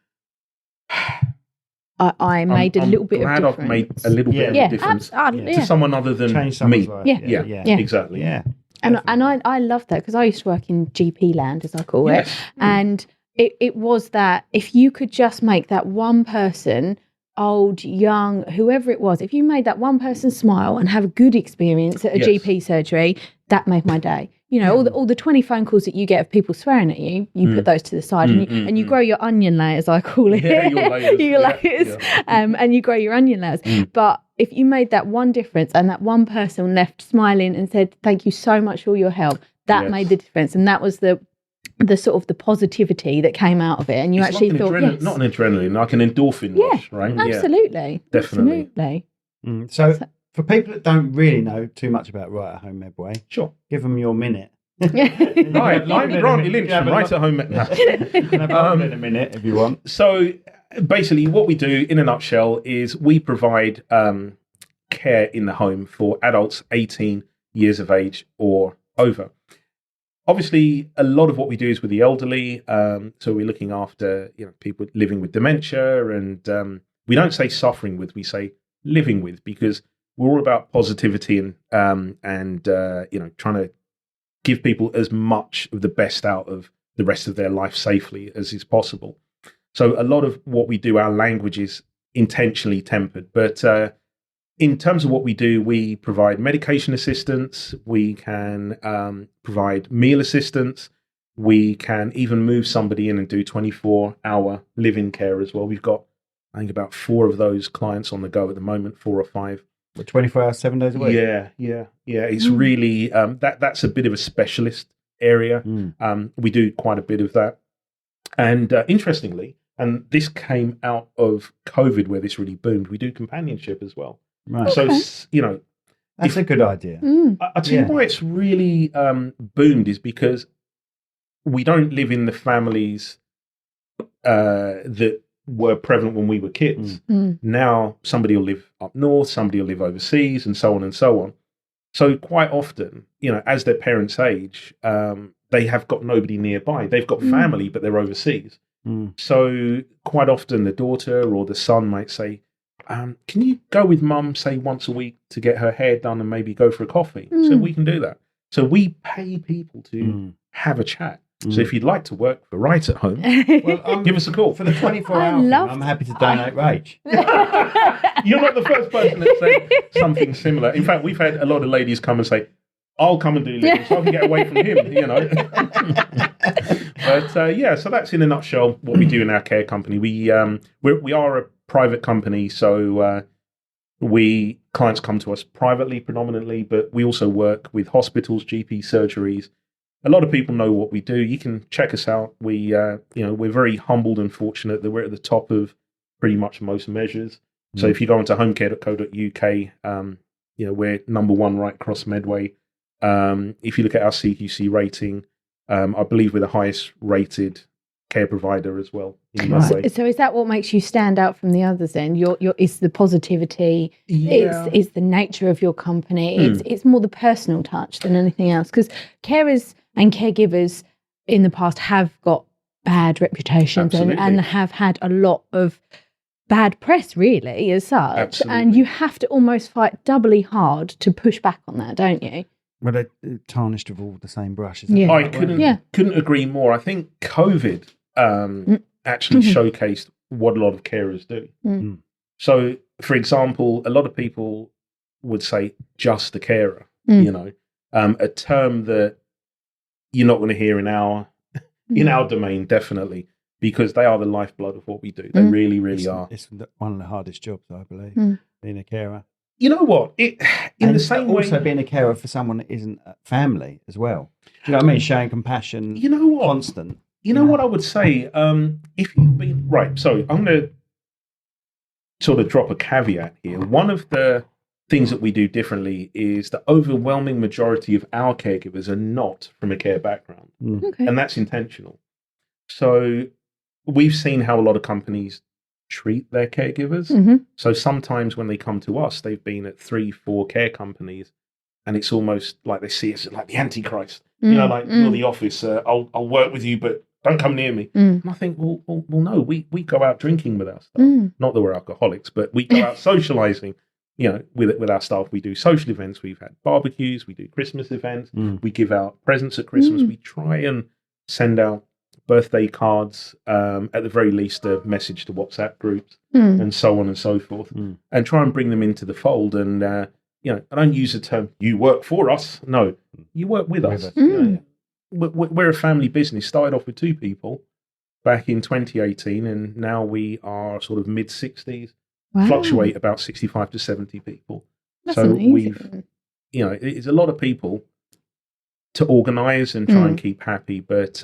I made a little bit of difference. I've made a little bit of difference to someone other than me. Life. Yeah, exactly. Yeah. And I love that, because I used to work in GP land, as I call it. And it was that if you could just make that one person, old, young, whoever it was, if you made that one person smile and have a good experience at a GP surgery, that made my day. You know, all the 20 phone calls that you get of people swearing at you, you put those to the side and you grow your onion layers, I call it. Yeah, your layers. And you grow your onion layers. But if you made that one difference and that one person left smiling and said, thank you so much for all your help, that made the difference. And that was the sort of the positivity that came out of it. And you it's actually like thought, not an adrenaline, like an endorphin rush, right? Absolutely. Yeah, definitely. Absolutely. So for people that don't really know too much about Right at Home Medway, sure, give them your minute. Right, I'm Grantley Lynch from Right at Home Medway. You can have in a minute if you want. So basically what we do in a nutshell is we provide care in the home for adults 18 years of age or over. Obviously, a lot of what we do is with the elderly. So we're looking after people living with dementia, and we don't say suffering with, we say living with, because we're all about positivity and trying to give people as much of the best out of the rest of their life safely as is possible. So a lot of what we do, our language is intentionally tempered. But in terms of what we do, we provide medication assistance. We can provide meal assistance. We can even move somebody in and do 24-hour live-in care as well. We've got, I think, about 4 of those clients on the go at the moment, 4 or 5. 24 hours, 7 days a week? Yeah. It's really, that's a bit of a specialist area. We do quite a bit of that. And interestingly, and this came out of COVID where this really boomed, we do companionship as well. Right. So, that's a good idea. I tell you why it's really boomed is because we don't live in the families that were prevalent when we were kids. Now somebody will live up north, somebody will live overseas, and so on and so on. So quite often, as their parents age, they have got nobody nearby. They've got family, but they're overseas. So quite often the daughter or the son might say, can you go with mum, say, once a week to get her hair done and maybe go for a coffee? So we can do that. So we pay people to have a chat. So if you'd like to work for Right at Home, give us a call. For the 24-hour thing, I'm happy to donate rage. You're not the first person that said something similar. In fact, we've had a lot of ladies come and say, I'll come and do living so I can get away from him, But so that's in a nutshell what we do in our care company. We are a private company, so clients come to us privately predominantly, but we also work with hospitals, GP surgeries. A lot of people know what we do. You can check us out. We're very humbled and fortunate that we're at the top of pretty much most measures. So if you go onto homecare.co.uk, we're number 1 right across Medway. If you look at our CQC rating, I believe we're the highest rated care provider as well in Medway. So is that what makes you stand out from the others then? It's the positivity, it's the nature of your company, it's more the personal touch than anything else. Because carers and caregivers in the past have got bad reputations and have had a lot of bad press, really, as such. Absolutely. And you have to almost fight doubly hard to push back on that, don't you? Well, they're tarnished with all the same brushes. I couldn't agree more. I think COVID actually showcased what a lot of carers do. So, for example, a lot of people would say just a carer, a term that you're not going to hear in our domain, definitely, because they are the lifeblood of what we do. They really, really are. It's one of the hardest jobs, I believe, being a carer. You know what? The same way, also being a carer for someone that isn't a family as well. Do you know what I mean? Showing compassion. You know what? Constant. You know what I would say? If you've been right, so I'm going to sort of drop a caveat here. One of the things that we do differently is the overwhelming majority of our caregivers are not from a care background, and that's intentional. So we've seen how a lot of companies treat their caregivers. So sometimes when they come to us, they've been at 3-4 care companies, and it's almost like they see us like the Antichrist. You're the office. I'll work with you, but don't come near me. And I think, well, no, we go out drinking with our staff. Not that we're alcoholics, but we go out socializing, with our staff. We do social events. We've had barbecues. We do Christmas events. We give out presents at Christmas. We try and send out birthday cards, at the very least a message to WhatsApp groups and so on and so forth, and try and bring them into the fold. And, I don't use the term, you work for us. No, you work with us. We're a family business. Started off with 2 people back in 2018, and now we are sort of mid-60s, fluctuate about 65 to 70 people. That's so amazing. we've, it's a lot of people to organise and try and keep happy, but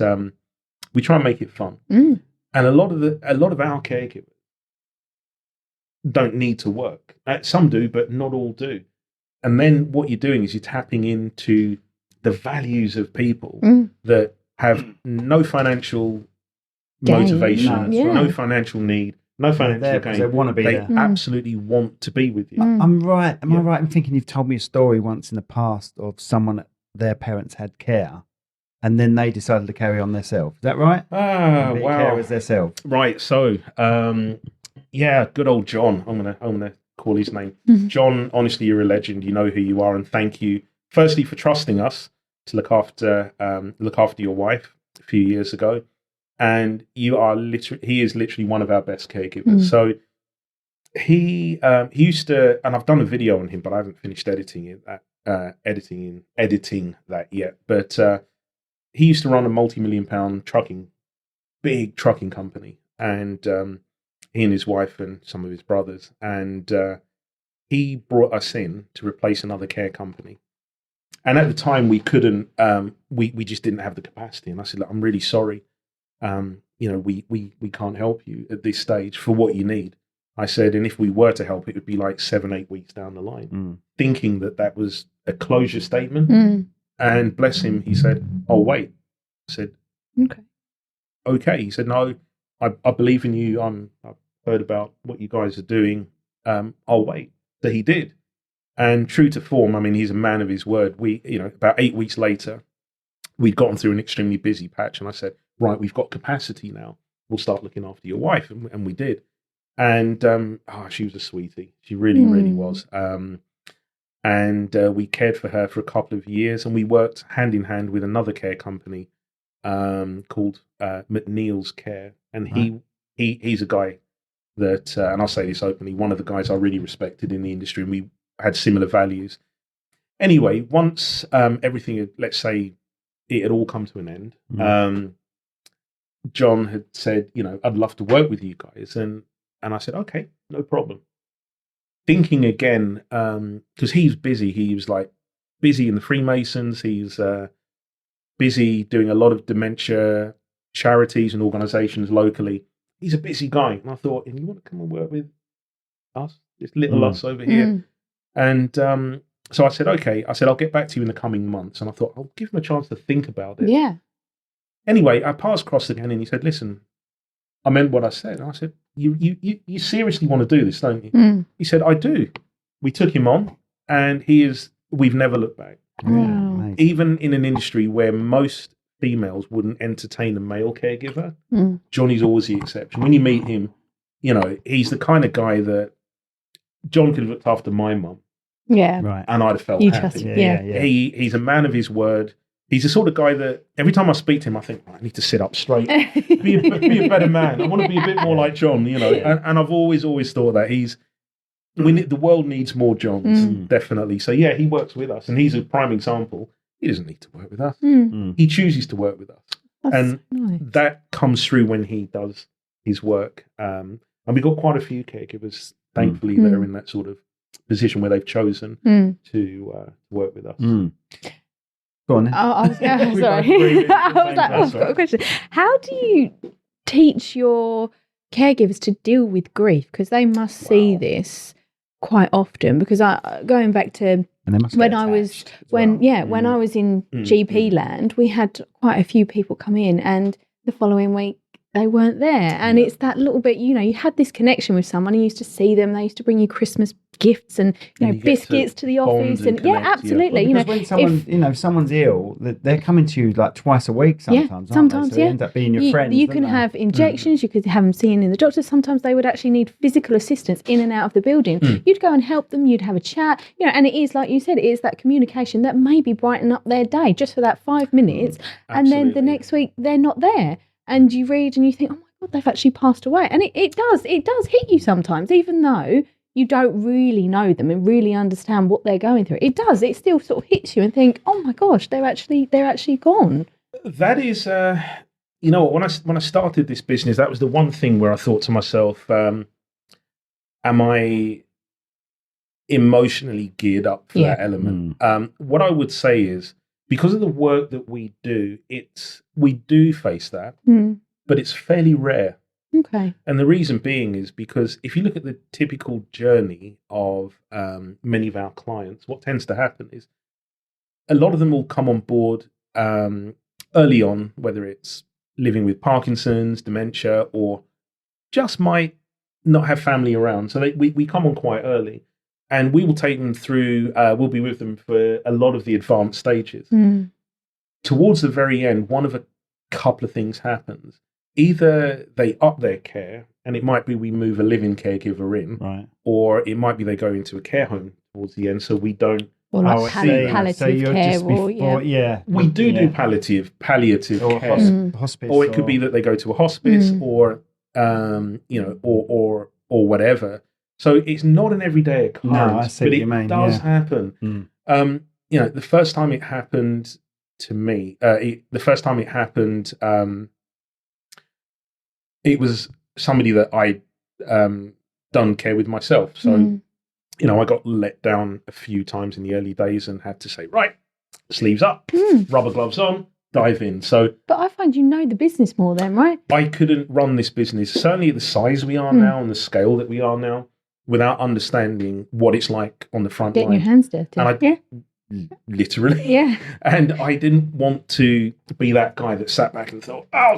we try and make it fun. And a lot of our caregivers don't need to work. Some do, but not all do. And then what you're doing is you're tapping into the values of people that have no financial motivation, no financial need, no financial gain. They want to be there. Absolutely want to be with you. I'm right. Am I right in thinking you've told me a story once in the past of someone, their parents had care, and then they decided to carry on themselves? Is that right? Ah, wow. Care as themselves. Right. So, good old John. I'm gonna call his name. John, honestly, you're a legend. You know who you are, and thank you firstly for trusting us to look after your wife a few years ago. And he is literally one of our best caregivers. So he used to, and I've done a video on him, but I haven't finished editing that yet. But he used to run a multi-million-pound big trucking company, and he and his wife and some of his brothers, and he brought us in to replace another care company. And at the time, we couldn't, we just didn't have the capacity. And I said, look, I'm really sorry. We can't help you at this stage for what you need. I said, and if we were to help, it would be like 7-8 weeks down the line, thinking that was a closure statement. And bless him, he said, oh, wait. I said, okay. He said, no, I believe in you. I've heard about what you guys are doing. I'll wait. So he did. And true to form, I mean, he's a man of his word. About 8 weeks later, we'd gotten through an extremely busy patch. And I said, right, we've got capacity now. We'll start looking after your wife. And we did. And she was a sweetie. She really, really was. And we cared for her for a couple of years. And we worked hand in hand with another care company called McNeil's Care. And he's a guy that, and I'll say this openly, one of the guys I really respected in the industry. And we had similar values. Anyway, once everything, let's say, it had all come to an end, John had said, I'd love to work with you guys. And I said, okay, no problem. Thinking again, because he's busy. He was like busy in the Freemasons. He's busy doing a lot of dementia charities and organizations locally. He's a busy guy. And I thought, you want to come and work with us, this little us over here? And so I said, okay. I said, I'll get back to you in the coming months. And I thought, I'll give him a chance to think about it. Yeah. Anyway, our paths crossed again, and he said, listen, I meant what I said. And I said, you seriously want to do this, don't you? He said, I do. We took him on, and we've never looked back. Wow. Even in an industry where most females wouldn't entertain a male caregiver, Johnny's always the exception. When you meet him, he's the kind of guy that John could have looked after my mum. Yeah. Right. And I'd have felt happy. He's a man of his word. He's the sort of guy that every time I speak to him, I think, I need to sit up straight, be a better man. I want to be a bit more like John, And I've always thought that the world needs more Johns, definitely. So yeah, he works with us, and he's a prime example. He doesn't need to work with us. He chooses to work with us, and that comes through when he does his work. And we've got quite a few caregivers, thankfully, that are in that sort of position where they've chosen to work with us. Go on then. I was sorry. I was like, I've got a question. How do you teach your caregivers to deal with grief? Because they must see this quite often. Because going back to when I was in GP land, we had quite a few people come in, and the following week they weren't there. And it's that little bit, you had this connection with someone. You used to see them. They used to bring you Christmas gifts and biscuits to the office. And connect, absolutely. Well, because when someone, if someone's ill, they're coming to you like twice a week sometimes. Sometimes, so they end up being your friends. You can have injections. You could have them seen in the doctor. Sometimes they would actually need physical assistance in and out of the building. You'd go and help them. You'd have a chat. And it is, like you said, it is that communication that maybe brighten up their day just for that 5 minutes. And then the next week they're not there. And you read and you think, oh my God, they've actually passed away. And it does hit you sometimes, even though you don't really know them and really understand what they're going through. It still sort of hits you and think, oh my gosh, they're actually gone. That is, when I started this business, that was the one thing where I thought to myself, am I emotionally geared up for that element? What I would say is, because of the work that we do, we do face that, but it's fairly rare. Okay. And the reason being is because if you look at the typical journey of many of our clients, what tends to happen is a lot of them will come on board early on, whether it's living with Parkinson's, dementia, or just might not have family around. So we come on quite early. And we will take them through, we'll be with them for a lot of the advanced stages. Towards the very end, one of a couple of things happens. Either they up their care, and it might be we move a living caregiver in, right, or it might be they go into a care home towards the end, so we don't. Or like palliative care. We do palliative or care. Hospice. Or it could be that they go to a hospice or whatever. So it's not an everyday occurrence, but it does happen. The first time it happened to me, it was somebody that I'd done care with myself. So, I got let down a few times in the early days and had to say, right, sleeves up, rubber gloves on, dive in. So, but I find the business more then, right? I couldn't run this business, certainly at the size we are now and the scale that we are now, without understanding what it's like on the front line. Getting your hands dirty. And literally. And I didn't want to be that guy that sat back and thought, I'm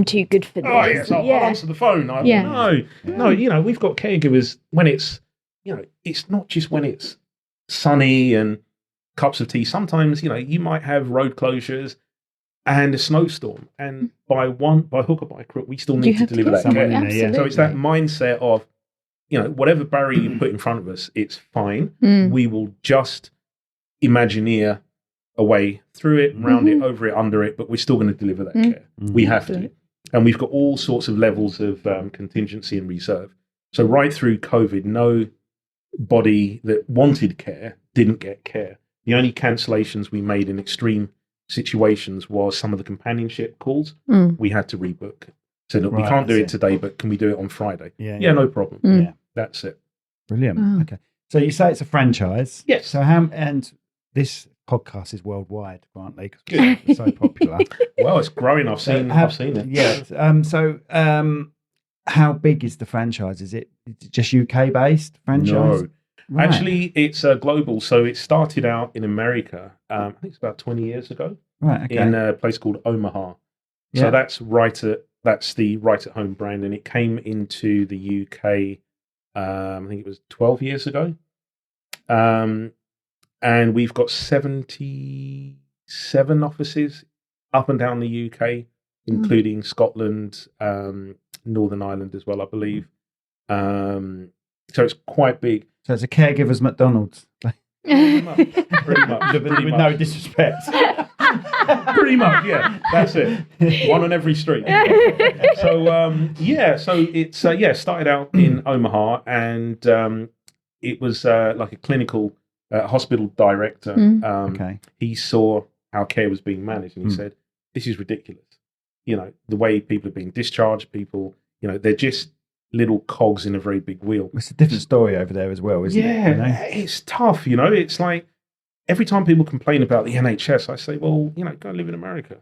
too good for this. Oh, yes, I'll answer the phone. No, we've got caregivers when it's, it's not just when it's sunny and cups of tea. Sometimes, you might have road closures and a snowstorm. And by hook or by crook, we still need to deliver that care. So it's that mindset of, whatever barrier you put in front of us, it's fine. We will just Imagineer a way through it, round it, over it, under it, but we're still going to deliver that care. We have to. And we've got all sorts of levels of contingency and reserve. So right through COVID, nobody that wanted care didn't get care. The only cancellations we made in extreme situations was some of the companionship calls. We had to rebook. So look, we can't do it today, but can we do it on Friday? Yeah, no problem. Yeah, that's it. Brilliant. Okay. So you say it's a franchise. Yes. So and this podcast is worldwide, Grantley, because it's so popular. Well, it's growing. I've seen it. Yeah. How big is the franchise? Is it just UK based franchise? No. Right. Actually, it's global. So it started out in America. I think it's about 20 years ago. Right. Okay. In a place called Omaha. Yeah. So that's the Right at Home brand, and it came into the UK. I think it was 12 years ago. And we've got 77 offices up and down the UK, including Scotland, Northern Ireland as well, I believe. So it's quite big. So it's a caregiver's McDonald's. Pretty much. With no disrespect. Pretty much, yeah. That's it. One on every street. So it's started out in Omaha, and it was like a clinical hospital director. He saw how care was being managed, and he said, "This is ridiculous. The way people are being discharged, people, they're just little cogs in a very big wheel." It's a different story over there as well, isn't it? Yeah, it's tough. It's like every time people complain about the NHS, I say, well, go live in America.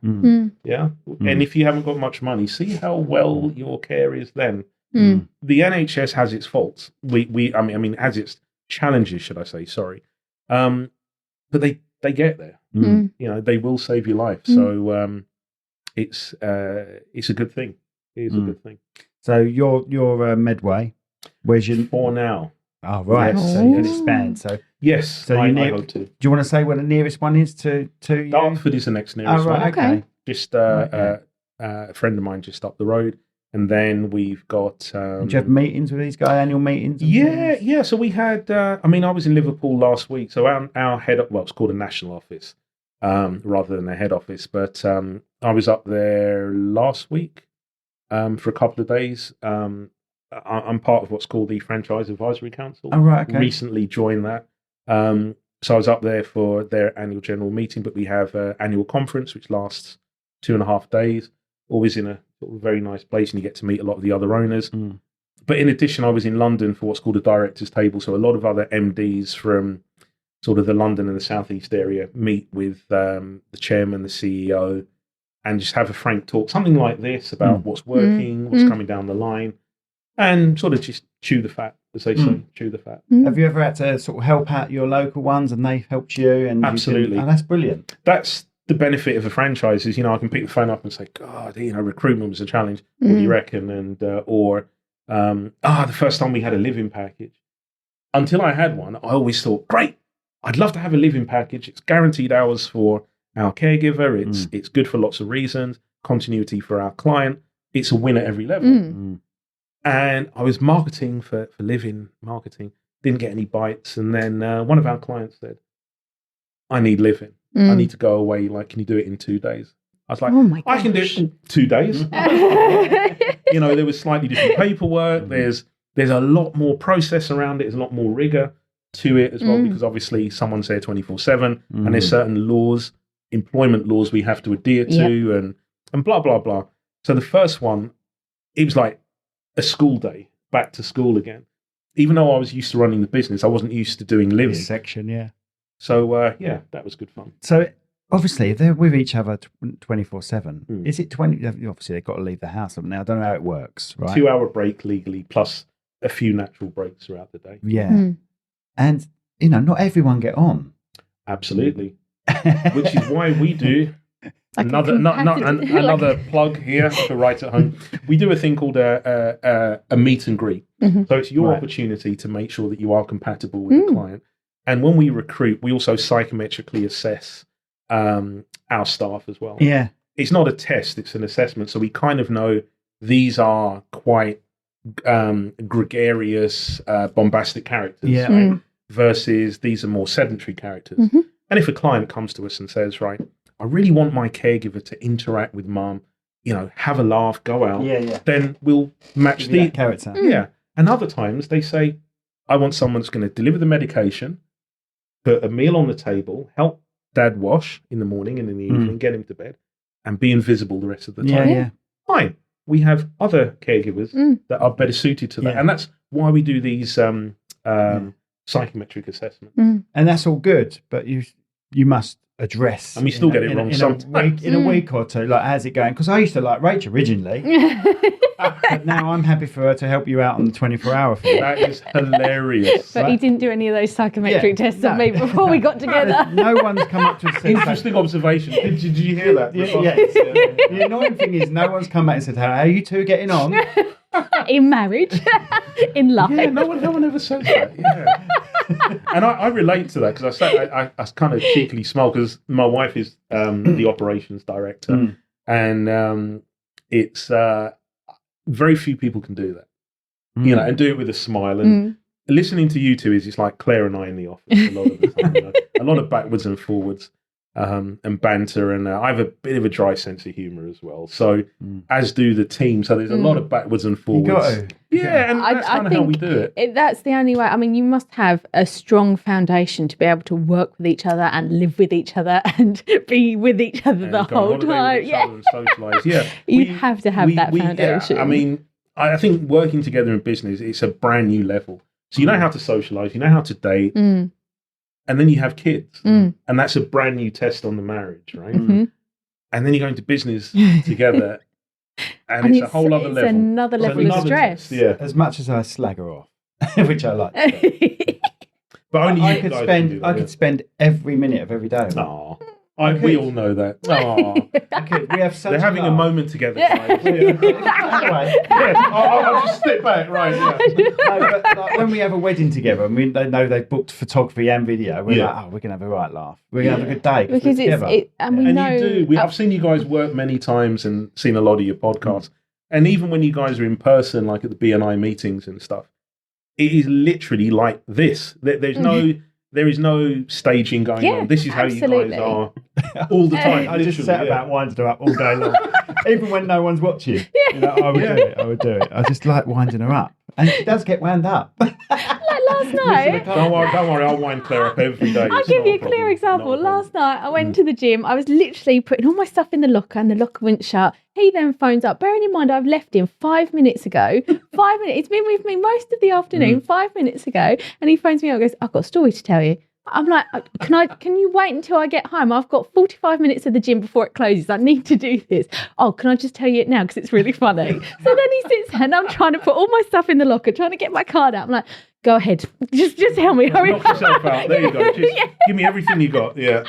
Yeah. And if you haven't got much money, see how well your care is then. The NHS has its faults. I mean, has its challenges, should I say, sorry. But they get there. They will save your life. So it's a good thing. It is a good thing. So you're Medway. Where's your... For now. Oh, right. Yes. So you can expand. So yes, so I hope to. Do you want to say where the nearest one is to you? Dartford is the next nearest right, one. Okay. Just a friend of mine just up the road. And then we've got... Do you have meetings with these guys, annual meetings? Yeah. So we had... I was in Liverpool last week. So our head... Well, it's called a national office rather than a head office. But I was up there last week for a couple of days. I'm part of what's called the Franchise Advisory Council. Oh, right, okay. Recently joined that. So I was up there for their annual general meeting, but we have an annual conference which lasts 2.5 days, always in a sort of very nice place, and you get to meet a lot of the other owners. But in addition, I was in London for what's called a director's table. So a lot of other MDs from sort of the London and the Southeast area meet with the chairman, the CEO, and just have a frank talk, something like this about what's working, what's coming down the line. And sort of just chew the fat, as they say, chew the fat. Have you ever had to sort of help out your local ones and they've helped you? And absolutely. That's brilliant. That's the benefit of a franchise is, I can pick the phone up and say, God, recruitment was a challenge. What do you reckon? And, the first time we had a living package. Until I had one, I always thought, great, I'd love to have a living package. It's guaranteed hours for our caregiver. It's good for lots of reasons. Continuity for our client. It's a win at every level. And I was marketing for living marketing, didn't get any bites. And then one of our clients said, I need living. I need to go away. Like, can you do it in 2 days? I was like, oh my gosh. I can do it in 2 days. There was slightly different paperwork. There's a lot more process around it. There's a lot more rigor to it as well, because obviously someone's there 24/7 and there's certain laws, employment laws we have to adhere to and blah, blah, blah. So the first one, it was like a school day, back to school again. Even though I was used to running the business, I wasn't used to doing living. This section, yeah. So, that was good fun. So, obviously, if they're with each other 24/7, is it 20? Obviously, they've got to leave the house. Now, I don't know how it works, right? 2-hour break legally, plus a few natural breaks throughout the day. Yeah. And, not everyone get on. Absolutely. Which is why we do... Another plug here for Right at Home. We do a thing called a meet and greet. So it's your opportunity to make sure that you are compatible with the client. And when we recruit, we also psychometrically assess our staff as well. Yeah. It's not a test, it's an assessment. So we kind of know these are quite gregarious, bombastic characters, right? Versus these are more sedentary characters. And if a client comes to us and says, right, I really want my caregiver to interact with mum, have a laugh, go out. Then we'll match the character. Yeah. And other times they say, I want someone that's going to deliver the medication, put a meal on the table, help dad wash in the morning and in the evening, get him to bed, and be invisible the rest of the time. Yeah. Fine. We have other caregivers that are better suited to that. And that's why we do these psychometric assessments. And that's all good, but you must address. And we still get it wrong sometimes. In a week or two, like, how's it going? Because I used to like Rach originally, but now I'm happy for her to help you out on the 24-hour thing. That is hilarious. But he didn't do any of those psychometric tests on me before we got together. No one's come up to us. Interesting observation. Did you hear that? The annoying thing is no one's come back and said, how are you two getting on? In marriage, in life. Yeah, no one ever says that. Yeah. And I relate to that because I kind of cheekily smile because my wife is the operations director, and it's very few people can do that, and do it with a smile. And listening to you two is just like Claire and I in the office a lot of the time, a lot of backwards and forwards. And banter, and I have a bit of a dry sense of humour as well. So, as do the team. So there's a lot of backwards and forwards. You got to. Yeah, and that's kind of how we do it. That's the only way. I mean, you must have a strong foundation to be able to work with each other and live with each other and be with each other the whole time. And socialise. Yeah, you have to have that foundation. Yeah. I mean, I think working together in business, it's a brand new level. So you know how to socialise, you know how to date. And then you have kids, and that's a brand new test on the marriage, right? And then you go into business together, and it's a whole other level. It's another level of stress. Yeah. As much as I slag her off, which I like. But only I could spend every minute of every day. Aww. We all know that. We have such They're having a moment together. Guys. I'll just step back. Right. Yeah. No, but like, when we have a wedding together, and they know they've booked photography and video, we're like, we're gonna have a right laugh. We're gonna have a good day because and we know. You do. I've seen you guys work many times and seen a lot of your podcasts. And even when you guys are in person, like at the BNI meetings and stuff, it is literally like this. There is no staging going on. This is how you guys are all the time. I just sat about winding her up all day long, even when no one's watching. I would do it. I just like winding her up, and she does get wound up. Like last night. Don't worry. I'll wind Claire up every day. I'll give you a clear example. Last night, I went to the gym. I was literally putting all my stuff in the locker, and the locker wouldn't shut. He then phones up. Bearing in mind, I've left him 5 minutes ago. 5 minutes. He's been with me most of the afternoon. 5 minutes ago, and he phones me up and goes, "I've got a story to tell you." I'm like, can you wait until I get home? I've got 45 minutes of the gym before it closes. I need to do this. Oh, can I just tell you it now? Because it's really funny. So then he sits there and I'm trying to put all my stuff in the locker, trying to get my card out. I'm like, go ahead. Just tell me. Hurry up. Knock yourself out. There you go. Just give me everything you got. Yeah,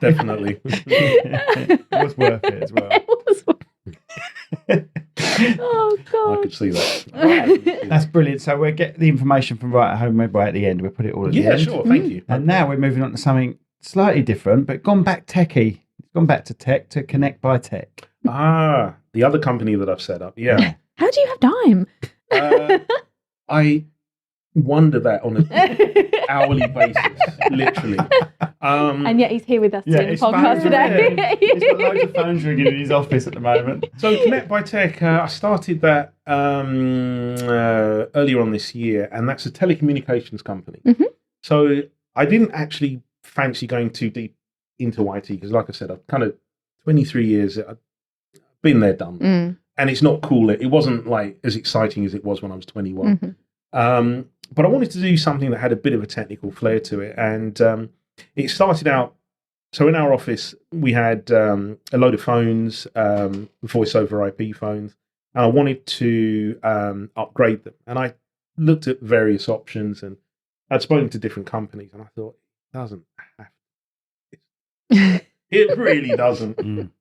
definitely. It was worth it as well. It was worth it. Oh God! I could see that. Right. That's brilliant. So we'll get the information from Right at Home Medway at the end. We'll put it all at the end. Yeah, sure. Thank you. And now we're moving on to something slightly different, but gone back techie. It's gone back to tech, to Connect by Tech. The other company that I've set up. Yeah. How do you have time? I wonder that on an hourly basis, literally. And yet he's here with us doing the podcast today. He's got loads of phones ringing in his office at the moment. So Connect by Tech, I started that earlier on this year, and that's a telecommunications company. Mm-hmm. So I didn't actually fancy going too deep into IT because, like I said, I've kind of 23 years, I've been there, done. And it's not cool. It wasn't like as exciting as it was when I was 21. Mm-hmm. But I wanted to do something that had a bit of a technical flair to it. And it started out, so in our office, we had a load of phones, voice over IP phones, and I wanted to upgrade them. And I looked at various options, and I'd spoken to different companies, and I thought, it doesn't have to. It really doesn't.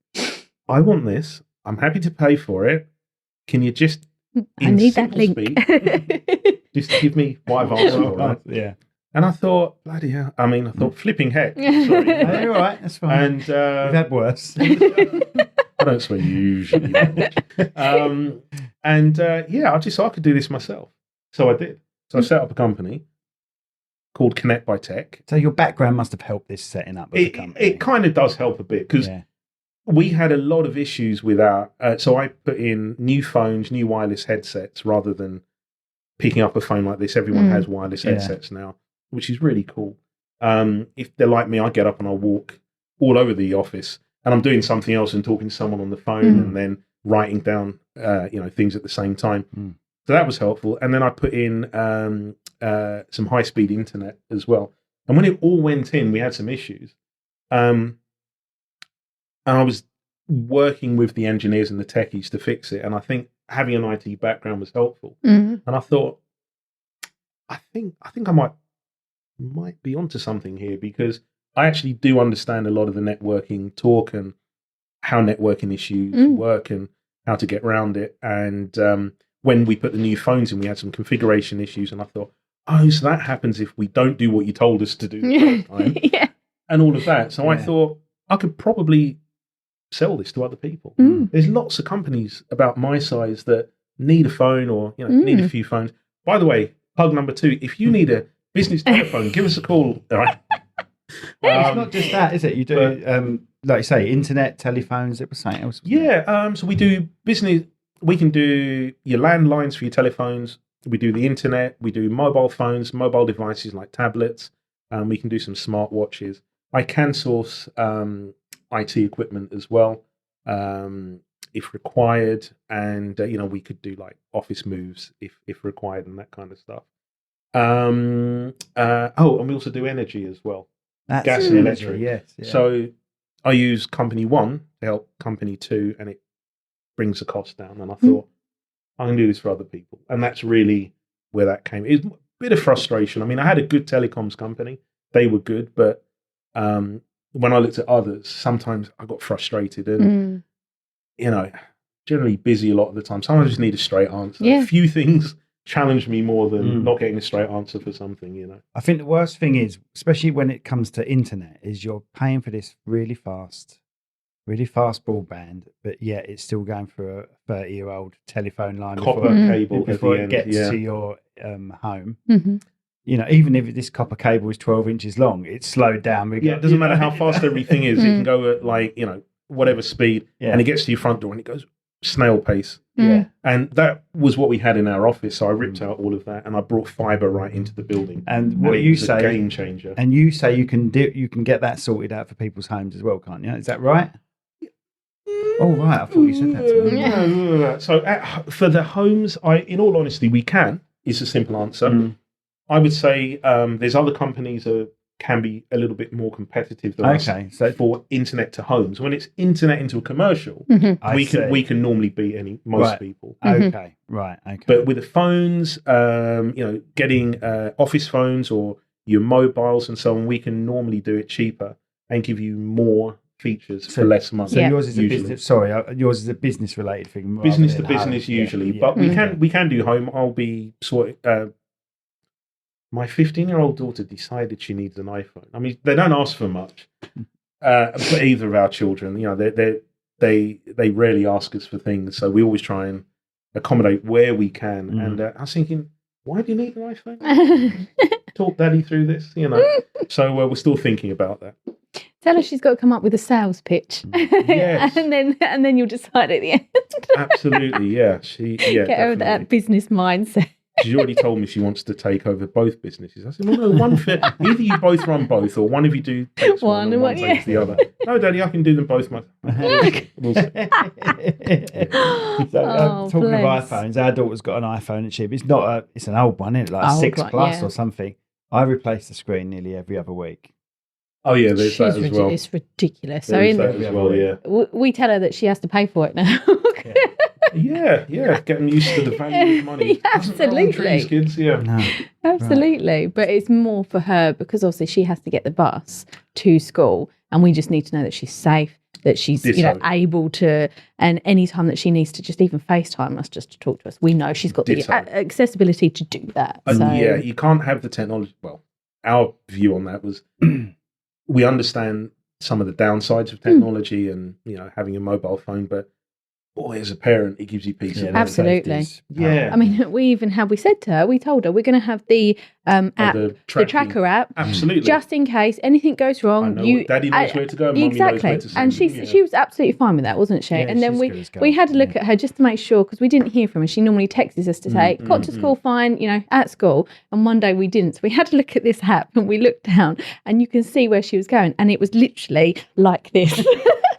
I want this. I'm happy to pay for it. Can you just, I need that link. Speed, just give me what I've asked for, right? Yeah. And I thought, bloody hell. I mean, I thought, flipping heck. Sorry. All right, that's fine. And we've had worse. I don't swear usually. I just thought I could do this myself. So I did. So I set up a company called Connect by Tech. So your background must have helped this setting up of the company. It kind of does help a bit because we had a lot of issues with our... so I put in new phones, new wireless headsets rather than picking up a phone like this. Everyone has wireless headsets now, which is really cool. If they're like me, I get up and I walk all over the office and I'm doing something else and talking to someone on the phone and then writing down things at the same time. So that was helpful. And then I put in some high-speed internet as well. And when it all went in, we had some issues. And I was working with the engineers and the techies to fix it. And I think having an IT background was helpful. And I thought, I think I might be onto something here because I actually do understand a lot of the networking talk and how networking issues work and how to get around it. And when we put the new phones in, we had some configuration issues. And I thought, oh, so that happens if we don't do what you told us to do the first time. And all of that. So I thought I could probably sell this to other people. There's lots of companies about my size that need a phone or need a few phones. By the way, plug number 2, if you need a business telephone, give us a call. All right. It's not just that, is it? You do, like you say, internet, telephones, it was something else. So we do business. We can do your landlines for your telephones. We do the internet. We do mobile phones, mobile devices like tablets. We can do some smartwatches. I can source IT equipment as well, if required. And, we could do like office moves if required and that kind of stuff. And we also do energy as well. That's gas and electric. Yes. So I use company 1 to help company 2 and it brings the cost down. And I thought, I can do this for other people. And that's really where that came. It was a bit of frustration. I mean, I had a good telecoms company. They were good, but when I looked at others, sometimes I got frustrated and, generally busy a lot of the time. Sometimes I just need a straight answer. Yeah. A few things challenge me more than not getting a straight answer for something, I think the worst thing is, especially when it comes to internet, is you're paying for this really fast broadband, but yet it's still going through a 30-year-old telephone line Copper cable before at it the end. gets to your home. Mm-hmm. Even if this copper cable is 12 inches long, it's slowed down. It doesn't matter how fast everything is. It can go at whatever speed, and it gets to your front door and it goes snail pace. Yeah. And that was what we had in our office. So I ripped out all of that and I brought fibre right into the building. And what you say, a game changer. And you say you can get that sorted out for people's homes as well, can't you? Is that right? Oh, right. I thought you said that to me. Yeah. So for the homes, in all honesty, we can, is a simple answer. I would say there's other companies that can be a little bit more competitive than us for internet to homes. When it's internet into a commercial, we can normally beat most people. Okay, right. Okay. But with the phones, getting office phones or your mobiles and so on, we can normally do it cheaper and give you more features for less money. So yours is usually. Yours is a business related thing. Business to business usually, but we can do home. I'll be my 15-year-old daughter decided she needs an iPhone. I mean, they don't ask for much, but either of our children, they rarely ask us for things, so we always try and accommodate where we can. And I was thinking, why do you need an iPhone? Talk Daddy through this, So we're still thinking about that. Tell her she's got to come up with a sales pitch. Yes. and then you'll decide at the end. Absolutely, yeah. Get her that business mindset. She's already told me she wants to take over both businesses. I said, well, no, either you both run both, or one of you takes one and one takes the other. No, Daddy, I can do them both myself. We'll see. Talking of iPhones, our daughter's got an iPhone chip. It's an old one, isn't it? Like 6 Plus or something. I replace the screen nearly every other week. Oh yeah, there's that as well. It's ridiculous. There's that as well, yeah. We tell her that she has to pay for it now. Yeah, getting used to the value of money. Yeah, absolutely. Trees, kids, No. Absolutely. Right. But it's more for her because obviously she has to get the bus to school and we just need to know that she's safe, that she's able to, and any time that she needs to just even FaceTime us just to talk to us, we know she's got the accessibility to do that. And you can't have the technology. Well, our view on that was we understand some of the downsides of technology and having a mobile phone, but boy, as a parent, it gives you peace of mind. Absolutely. Yeah. I mean, we told her we're going to have the app, the tracker app. Absolutely. Just in case anything goes wrong. Daddy knows where to go, Mummy knows where to send. And she was absolutely fine with that, wasn't she? Yeah, and then we had a look at her just to make sure, because we didn't hear from her. She normally texts us to say, got to school fine, at school. And one day we didn't. So we had to look at this app and we looked down and you can see where she was going. And it was literally like this.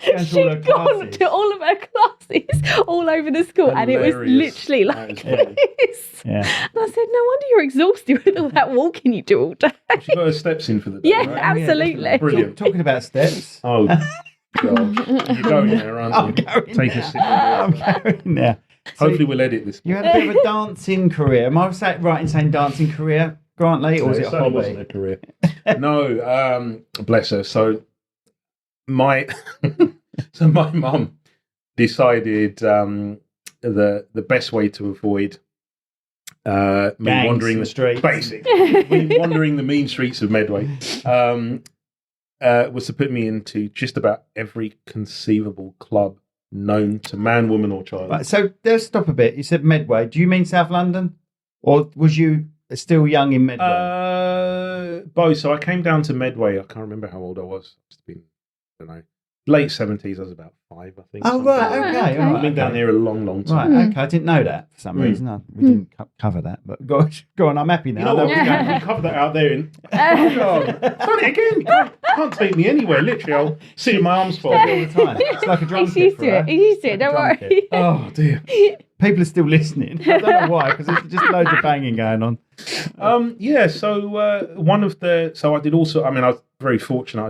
She'd gone to all of her classes all over the school. Hilarious. And it was literally like this. Yeah. And I said, no wonder you're exhausted with all that walking you do all day. She got her steps in for the day, Yeah, right? absolutely. Brilliant. Talking about steps. Oh, God. You're going there, aren't you? Take a sip. I'm going there. Hopefully we'll edit this. You had a bit of a dancing career. Am I right in saying dancing career, Grantley, or was it a hobby? Wasn't a career. No, bless her. So my mum decided the best way to avoid me wandering the streets, basically wandering the mean streets of Medway, was to put me into just about every conceivable club known to man, woman, or child. Right, so let's stop a bit. You said Medway. Do you mean South London, or was you still young in Medway? Both. So I came down to Medway. I can't remember how old I was. It's been, I don't know, late 70s. I was about 5, I think. Oh, right. Okay. I've been down here a long, long time. Right. Okay. I didn't know that for some reason. We didn't cover that. But go on. I'm happy now. We covered that out there. Done it again. You can't take me anywhere. Literally, I'll sit in my arms folded all the time. It's like a drum He's used to it. He's used to it. Don't worry. Oh, dear. People are still listening. I don't know why, because there's just loads of banging going on. So I did also, I was very fortunate.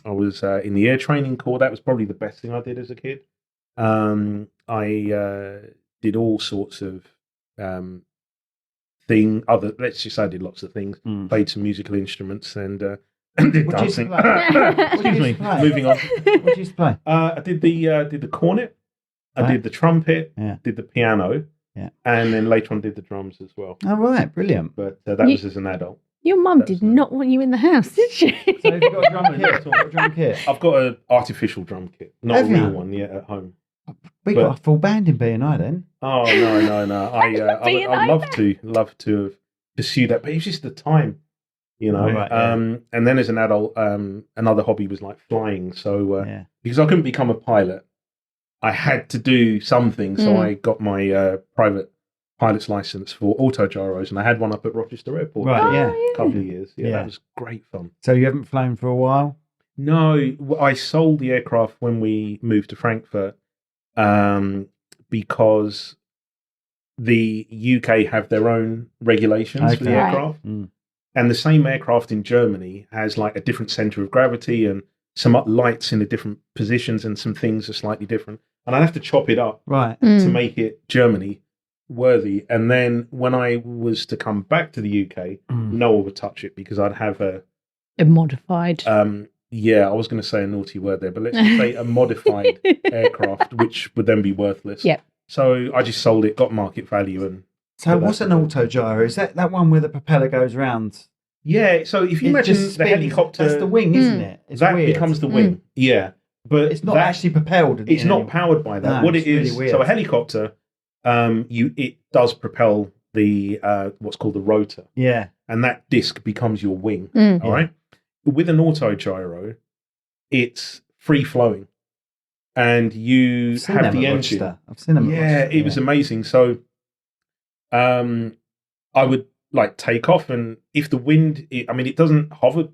I was in the air training corps. That was probably the best thing I did as a kid. I did all sorts of let's just say I did lots of things, played some musical instruments, and did What dancing. Excuse me. Moving on. What did you used to play? I did the cornet. I did the trumpet. Yeah. Did the piano. Yeah. And then later on did the drums as well. Oh, right. Brilliant. But that was as an adult. Your mum did not want you in the house, did she? So have you got a drum kit? I've got an artificial drum kit, not Have a real you? one yet at home. We got a full band in B&I then. Oh no! I'd love to have pursued that, but it's just the time, you know. Oh, right, yeah. And then as an adult, another hobby was like flying. So because I couldn't become a pilot, I had to do something. So I got my private pilot's license for autogyros, and I had one up at Rochester Airport Right, for yeah. a couple of years. Yeah, Yeah. that was great fun. So you haven't flown for a while? No, I sold the aircraft when we moved to Frankfurt because the UK have their own regulations for the Okay. aircraft. And the same aircraft in Germany has like a different center of gravity and some lights in the different positions, and some things are slightly different. And I'd have to chop it up to make it Germany worthy. And then when I was to come back to the UK, no one would touch it because I'd have a modified. I was going to say a naughty word there, but let's just say a modified aircraft, which would then be worthless. Yep. So I just sold it, got market value, and So what's an autogyro? Is that one where the propeller goes round? yeah. So if you It imagine just the spins. helicopter, That's the wing, isn't it? It's that weird. becomes the wing. Yeah, but It's not actually propelled. It's not powered by that. No, What it's it is, really weird. so a helicopter, it does propel the what's called the rotor, Yeah. and that disc becomes your wing. Mm. All right. With an autogyro, it's free flowing, and you I've seen have them the at engine. Rochester. I've seen them. at Yeah, Rochester, it was amazing. So, I would like take off, and if the wind, it doesn't hover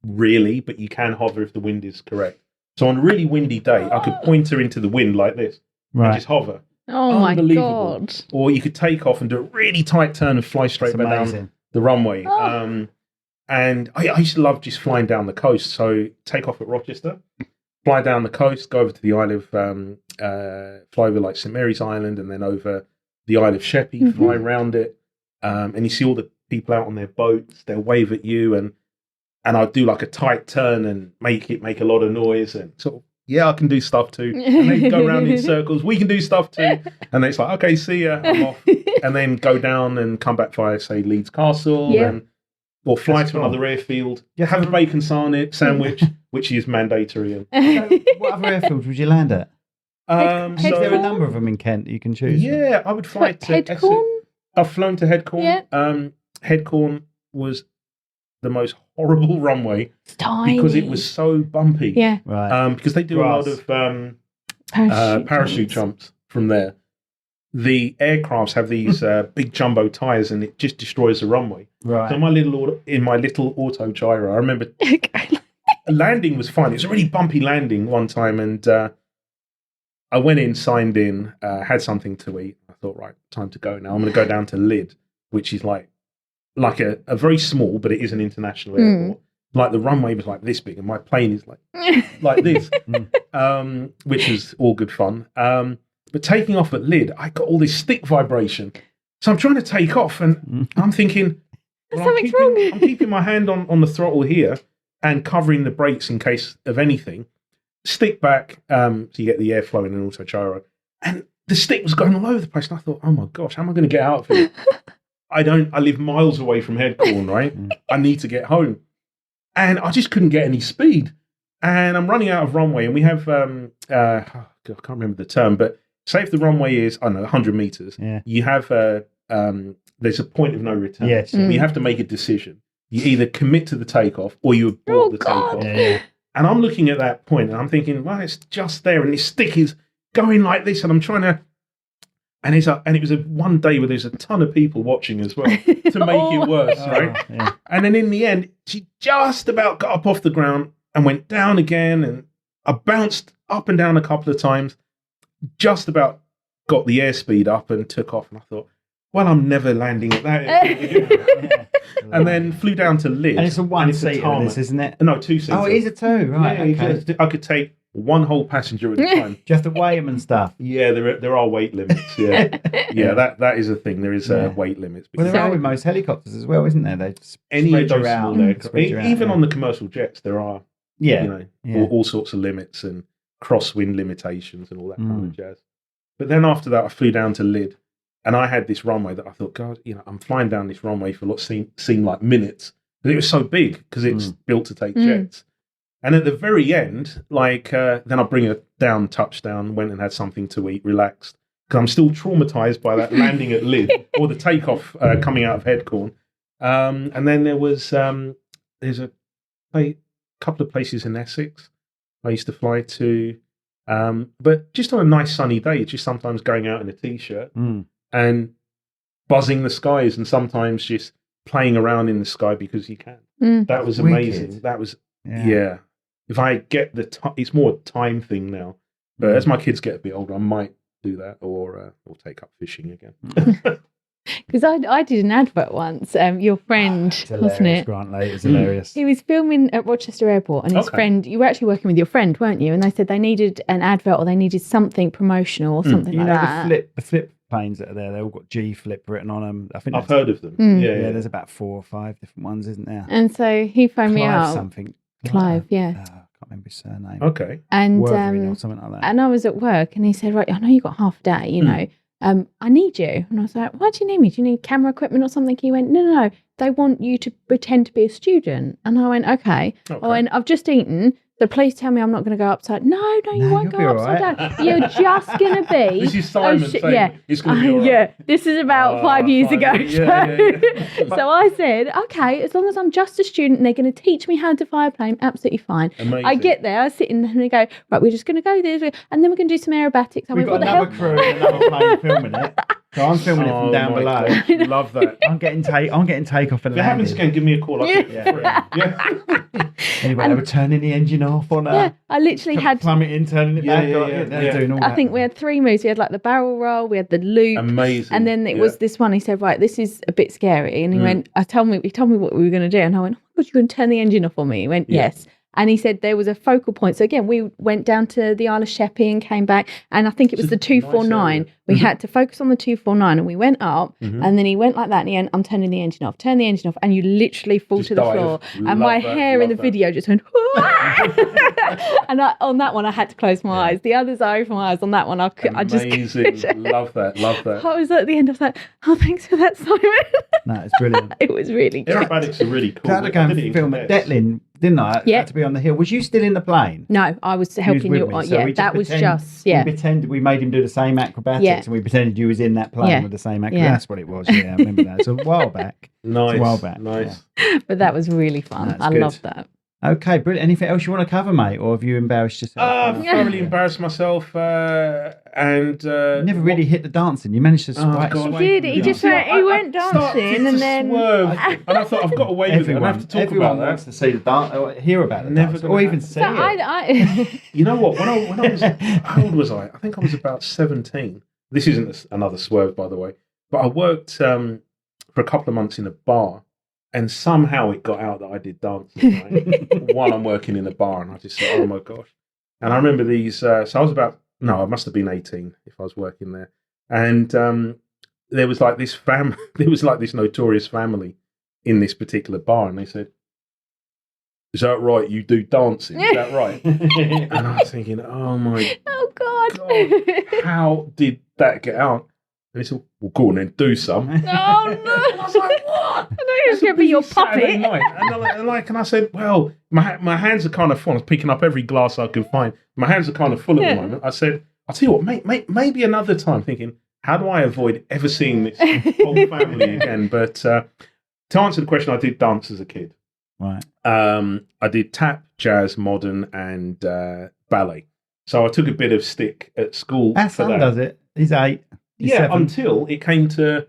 really, but you can hover if the wind is correct. So on a really windy day, I could point her into the wind like this and just hover. Oh my Unbelievable. God. Or you could take off and do a really tight turn and fly straight It's back down amazing. the runway. Oh. And I used to love just flying down the coast. So take off at Rochester, fly down the coast, go over to the Isle of, fly over like St. Mary's Island, and then over the Isle of Sheppey, fly around it. And you see all the people out on their boats, they'll wave at you, and I'd do like a tight turn and make a lot of noise, and sort of, yeah, I can do stuff too. And they go around in circles, we can do stuff too. And then it's like, okay, see ya, I'm off. And then go down and come back via, say, Leeds Castle, or fly That's to cool. another airfield, have a bacon sandwich, which is mandatory. And, So what other airfields would you land at? Is there a Headcorn? number of them in Kent that you can choose? yeah, I would fly to Essex. Headcorn? I've flown to Headcorn. Yeah. Headcorn was the most horrible runway It's tiny. because it was so bumpy. Yeah. Right. Because they do Grass. a lot of parachute jumps from there. The aircrafts have these big jumbo tires, and it just destroys the runway. Right. So in my little auto gyro, I remember landing was fine. It was a really bumpy landing one time, and I went in, signed in, had something to eat. I thought, right, time to go now. I'm going to go down to Lyd, which is like a very small, but it is an international airport. Like the runway was like this big, and my plane is like this, which is all good fun. But taking off at Lyd, I got all this stick vibration. So I'm trying to take off, and I'm thinking, Something's wrong. I'm keeping my hand on the throttle here and covering the brakes in case of anything. Stick back, so you get the airflow in an autogyro. And the stick was going all over the place. And I thought, oh my gosh, how am I going to get out of here? I live miles away from Headcorn, right? I need to get home. And I just couldn't get any speed. And I'm running out of runway. And we have, I can't remember the term, but say if the runway is, 100 meters, you have there's a point of no return. Yes. You have to make a decision. You either commit to the takeoff or you abort the takeoff. Yeah. And I'm looking at that point and I'm thinking, well, it's just there, and this stick is going like this, and I'm trying to. And it was one day where there's a ton of people watching as well to make it worse, right? Yeah. And then in the end, she just about got up off the ground and went down again, and I bounced up and down a couple of times, just about got the airspeed up and took off. And I thought, well, I'm never landing at that airspeed again. And then flew down to Lyd. And it's a one-seater, tarmac. this, isn't it? No, two-seater. Oh, it is a two, right? Yeah, okay. I could take one whole passenger at a time. Do you have to weigh them and stuff? Yeah, there are weight limits. Yeah, that is a thing. There is weight limits. Well, there are with most helicopters as well, isn't there? They any of those small aircraft, even on the commercial jets, there are all sorts of limits and crosswind limitations and all that kind of jazz. But then after that, I flew down to Lyd, and I had this runway that I thought, God, I'm flying down this runway for what seemed like minutes, but it was so big because it's built to take jets. And at the very end, then I bring it down, touchdown, went and had something to eat, relaxed, because I'm still traumatized by that landing at Lyd or the takeoff coming out of Headcorn. And then there's a couple of places in Essex I used to fly to, but just on a nice sunny day, just sometimes going out in a t-shirt and buzzing the skies, and sometimes just playing around in the sky because you can. That was amazing. Wicked. That was If I get it's more a time thing now. But as my kids get a bit older, I might do that or take up fishing again. Because I did an advert once. Your friend, wasn't it? Grantley, it's hilarious. He was filming at Rochester Airport, and his friend. You were actually working with your friend, weren't you? And they said they needed an advert or they needed something promotional or something like that. The flip planes that are there, they've all got G Flip written on them. I think I've heard of them. Yeah, there's about 4 or 5 different ones, isn't there? And so he phoned me out. Clive, I can't remember his surname. Okay. And Worthing or something like that. And I was at work, and he said, "Right, I know you've got half a day, you know. I need you." And I was like, "Why do you need me? Do you need camera equipment or something?" He went, No. They want you to pretend to be a student. And I went, okay. I went, "I've just eaten, so please tell me I'm not going to go upside." No, you won't go upside down. You're just going to be. This is Simon saying it's going to be all right. Yeah, this is about 5 years ago. So I said, okay, as long as I'm just a student and they're going to teach me how to fly a plane, absolutely fine. Amazing. I get there, I sit in and they go, right, we're just going to go there, and then we're going to do some aerobatics. We've got another crew and another plane filming it. So I'm filming it from down below. God, love that. I'm getting takeoff and landing. If it happens again, give me a call. Anyway, they were turning the engine off on I literally had plummeting, turning it back. Doing all that. I think we had 3 moves. We had like the barrel roll, we had the loop. Amazing. And then it was this one. He said, right, this is a bit scary. And he went, he told me what we were going to do. And I went, oh my God, you're going to turn the engine off on me? He went, yes. And he said there was a focal point. So again, we went down to the Isle of Sheppey and came back. And I think it was the 249. We had to focus on the 249 and we went up and then he went like that and he went, I'm turning the engine off. And you literally fall just to the floor. And my hair in the video just went, and on that one, I had to close my eyes. The others I opened my eyes. On that one, I just Amazing. Love that. I was at the end, I was like, oh, thanks for that, Simon. No, it's brilliant. It was really good. Aerobatics are really cool. I had to go and film at Detlin, didn't I? I had to be on the hill. Was you still in the plane? No, I was helping you. We made him do the same acrobatics and we pretended you was in that plane with the same acrobatics. That's what it was. Yeah, I remember that. It's a while back. Nice. But that was really fun. I loved that. Okay, brilliant. Anything else you want to cover, mate? Or have you embarrassed yourself? I've thoroughly embarrassed myself and... You never really hit the dancing. You managed to swipe. He did. He went dancing and then... Swerve. And I thought, I've got away with it. I have to talk about that. Everyone wants to see the dance, or hear about the dance, or even see it. You know what? When I was... How old was I? I think I was about 17. This isn't another swerve, by the way. But I worked for a couple of months in a bar. And somehow it got out that I did dancing, right? While I'm working in a bar. And I just said, oh my gosh. And I remember these, so I was I must have been 18 if I was working there. And there was like this notorious family in this particular bar. And they said, is that right? You do dancing? Is that right? And I was thinking, oh my God, how did that get out? And they said, well, go on then, do some. Oh, no. I was like, what? I know you're going to be your puppet. And I said, well, my hands are kind of full. I was picking up every glass I could find. My hands are kind of full at the moment. I said, I'll tell you what, maybe another time, thinking, how do I avoid ever seeing this whole family again? But to answer the question, I did dance as a kid. Right. I did tap, jazz, modern, and ballet. So I took a bit of stick at school. Our son does it. He's 8. Until it came to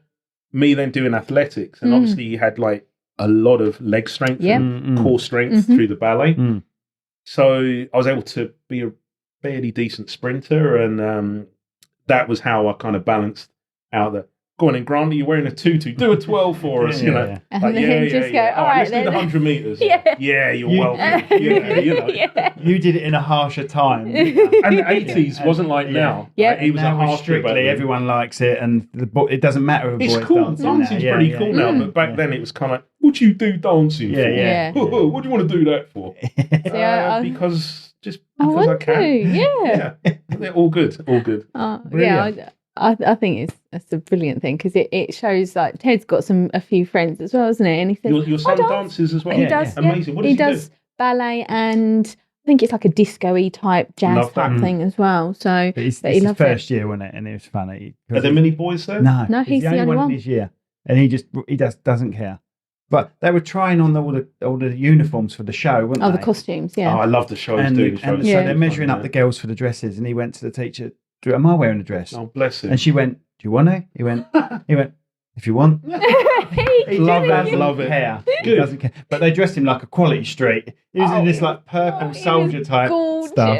me then doing athletics. And obviously you had like a lot of leg strength and core strength through the ballet. So I was able to be a fairly decent sprinter. And that was how I kind of balanced out go on then, Grantley, you're wearing a tutu. Do a 12 for us, you know. And Like, then just go, all right, let's do then. the 100 metres. Yeah. Yeah, you're welcome. Yeah, you know. You did it in a harsher time. And the 80s wasn't like now. Yeah. Like, it was now a harsh strictly, everyone likes it, and it doesn't matter if a It's boy's cool. dancing. Dancing's pretty cool now, but back then it was kind of like, what do you do dancing for? Yeah. What do you want to do that for? Because I can. Yeah. They're all good. I think it's a brilliant thing because it shows like Ted's got a few friends as well, isn't it? And he says your son dances as well. He does. Amazing. What he does does ballet, and I think it's like a disco-y type jazz type thing as well. So It's he his loves first it. year, wasn't it? And it was funny. Are there many boys there? No, he's the only one one. in his year, and he doesn't care. But they were trying on all the uniforms for the show, weren't they? Oh, the costumes, yeah. Oh, I love the shows and doing shows. so they're measuring up the girls for the dresses, and he went to the teacher. Am I wearing a dress? Oh, bless him. And she went, "Do you want to?" He went, "If you want." He Love it. Hair. Good. He doesn't care. But they dressed him like a Quality Street. He was in this like purple soldier type stuff.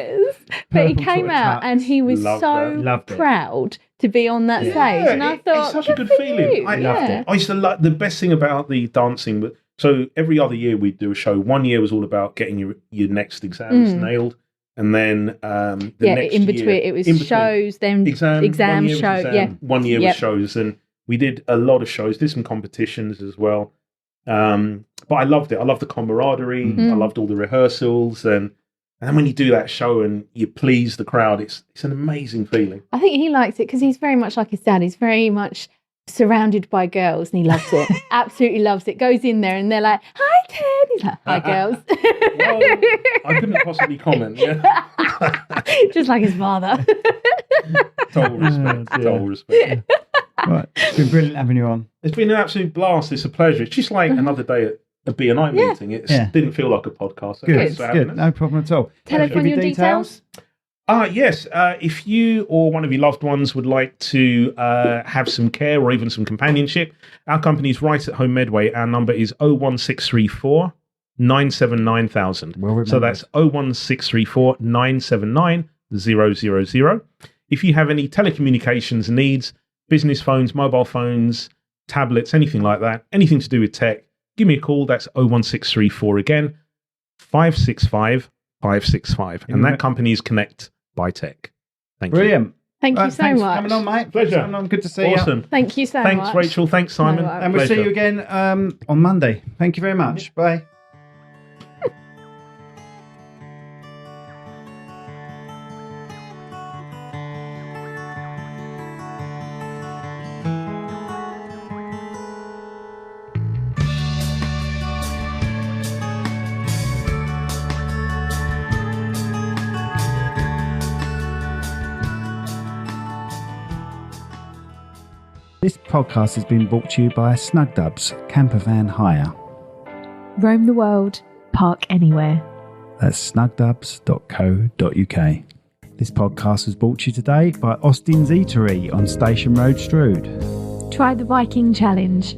But he Purple came sort of out tux. and he was Loved it. proud to be on that stage. And I thought, it's such a good feeling. I loved it. I used to like the best thing about the dancing. So every other year we'd do a show. One year was all about getting your next exams nailed. And then the next in between year, it was shows, then exam show. One year was shows, and we did a lot of shows. Did some competitions as well. But I loved it. I loved the camaraderie. I loved all the rehearsals, and then when you do that show and you please the crowd, it's an amazing feeling. I think he likes it because he's very much like his dad. He's very much surrounded by girls, and he loves it. Absolutely loves it. Goes in there, and they're like, "Hi, Ted." He's like, "Hi, girls." Well, I couldn't possibly comment. Yeah. Just like his father. Total respect. Total respect. Right. It's been brilliant having you on. It's been an absolute blast. It's a pleasure. It's just like another day at a B&I meeting. It didn't feel like a podcast. So Good. Good. No problem at all. Tell everyone your details. Yes. If you or one of your loved ones would like to have some care or even some companionship, our company's Right at Home Medway. Our number is 01634 979 000. So that's 01634 979 000. If you have any telecommunications needs, business phones, mobile phones, tablets, anything like that, anything to do with tech, give me a call. That's 01634 again, 565 565. And that company is Connect by Tech. Thank you. Brilliant. Thank you so thanks much. for coming on, mate. Pleasure. Coming on. Good to see you. Awesome. Thank you so much. Thanks, Rachel. Thanks, Simon. No worries. And we'll see Pleasure. you again on Monday. Thank you very much. Bye. This podcast has been brought to you by Snug Dubs Camper Van Hire. Roam the world, park anywhere. That's snugdubs.co.uk. This podcast was brought to you today by Austin's Eatery on Station Road, Strood. Try the Viking Challenge.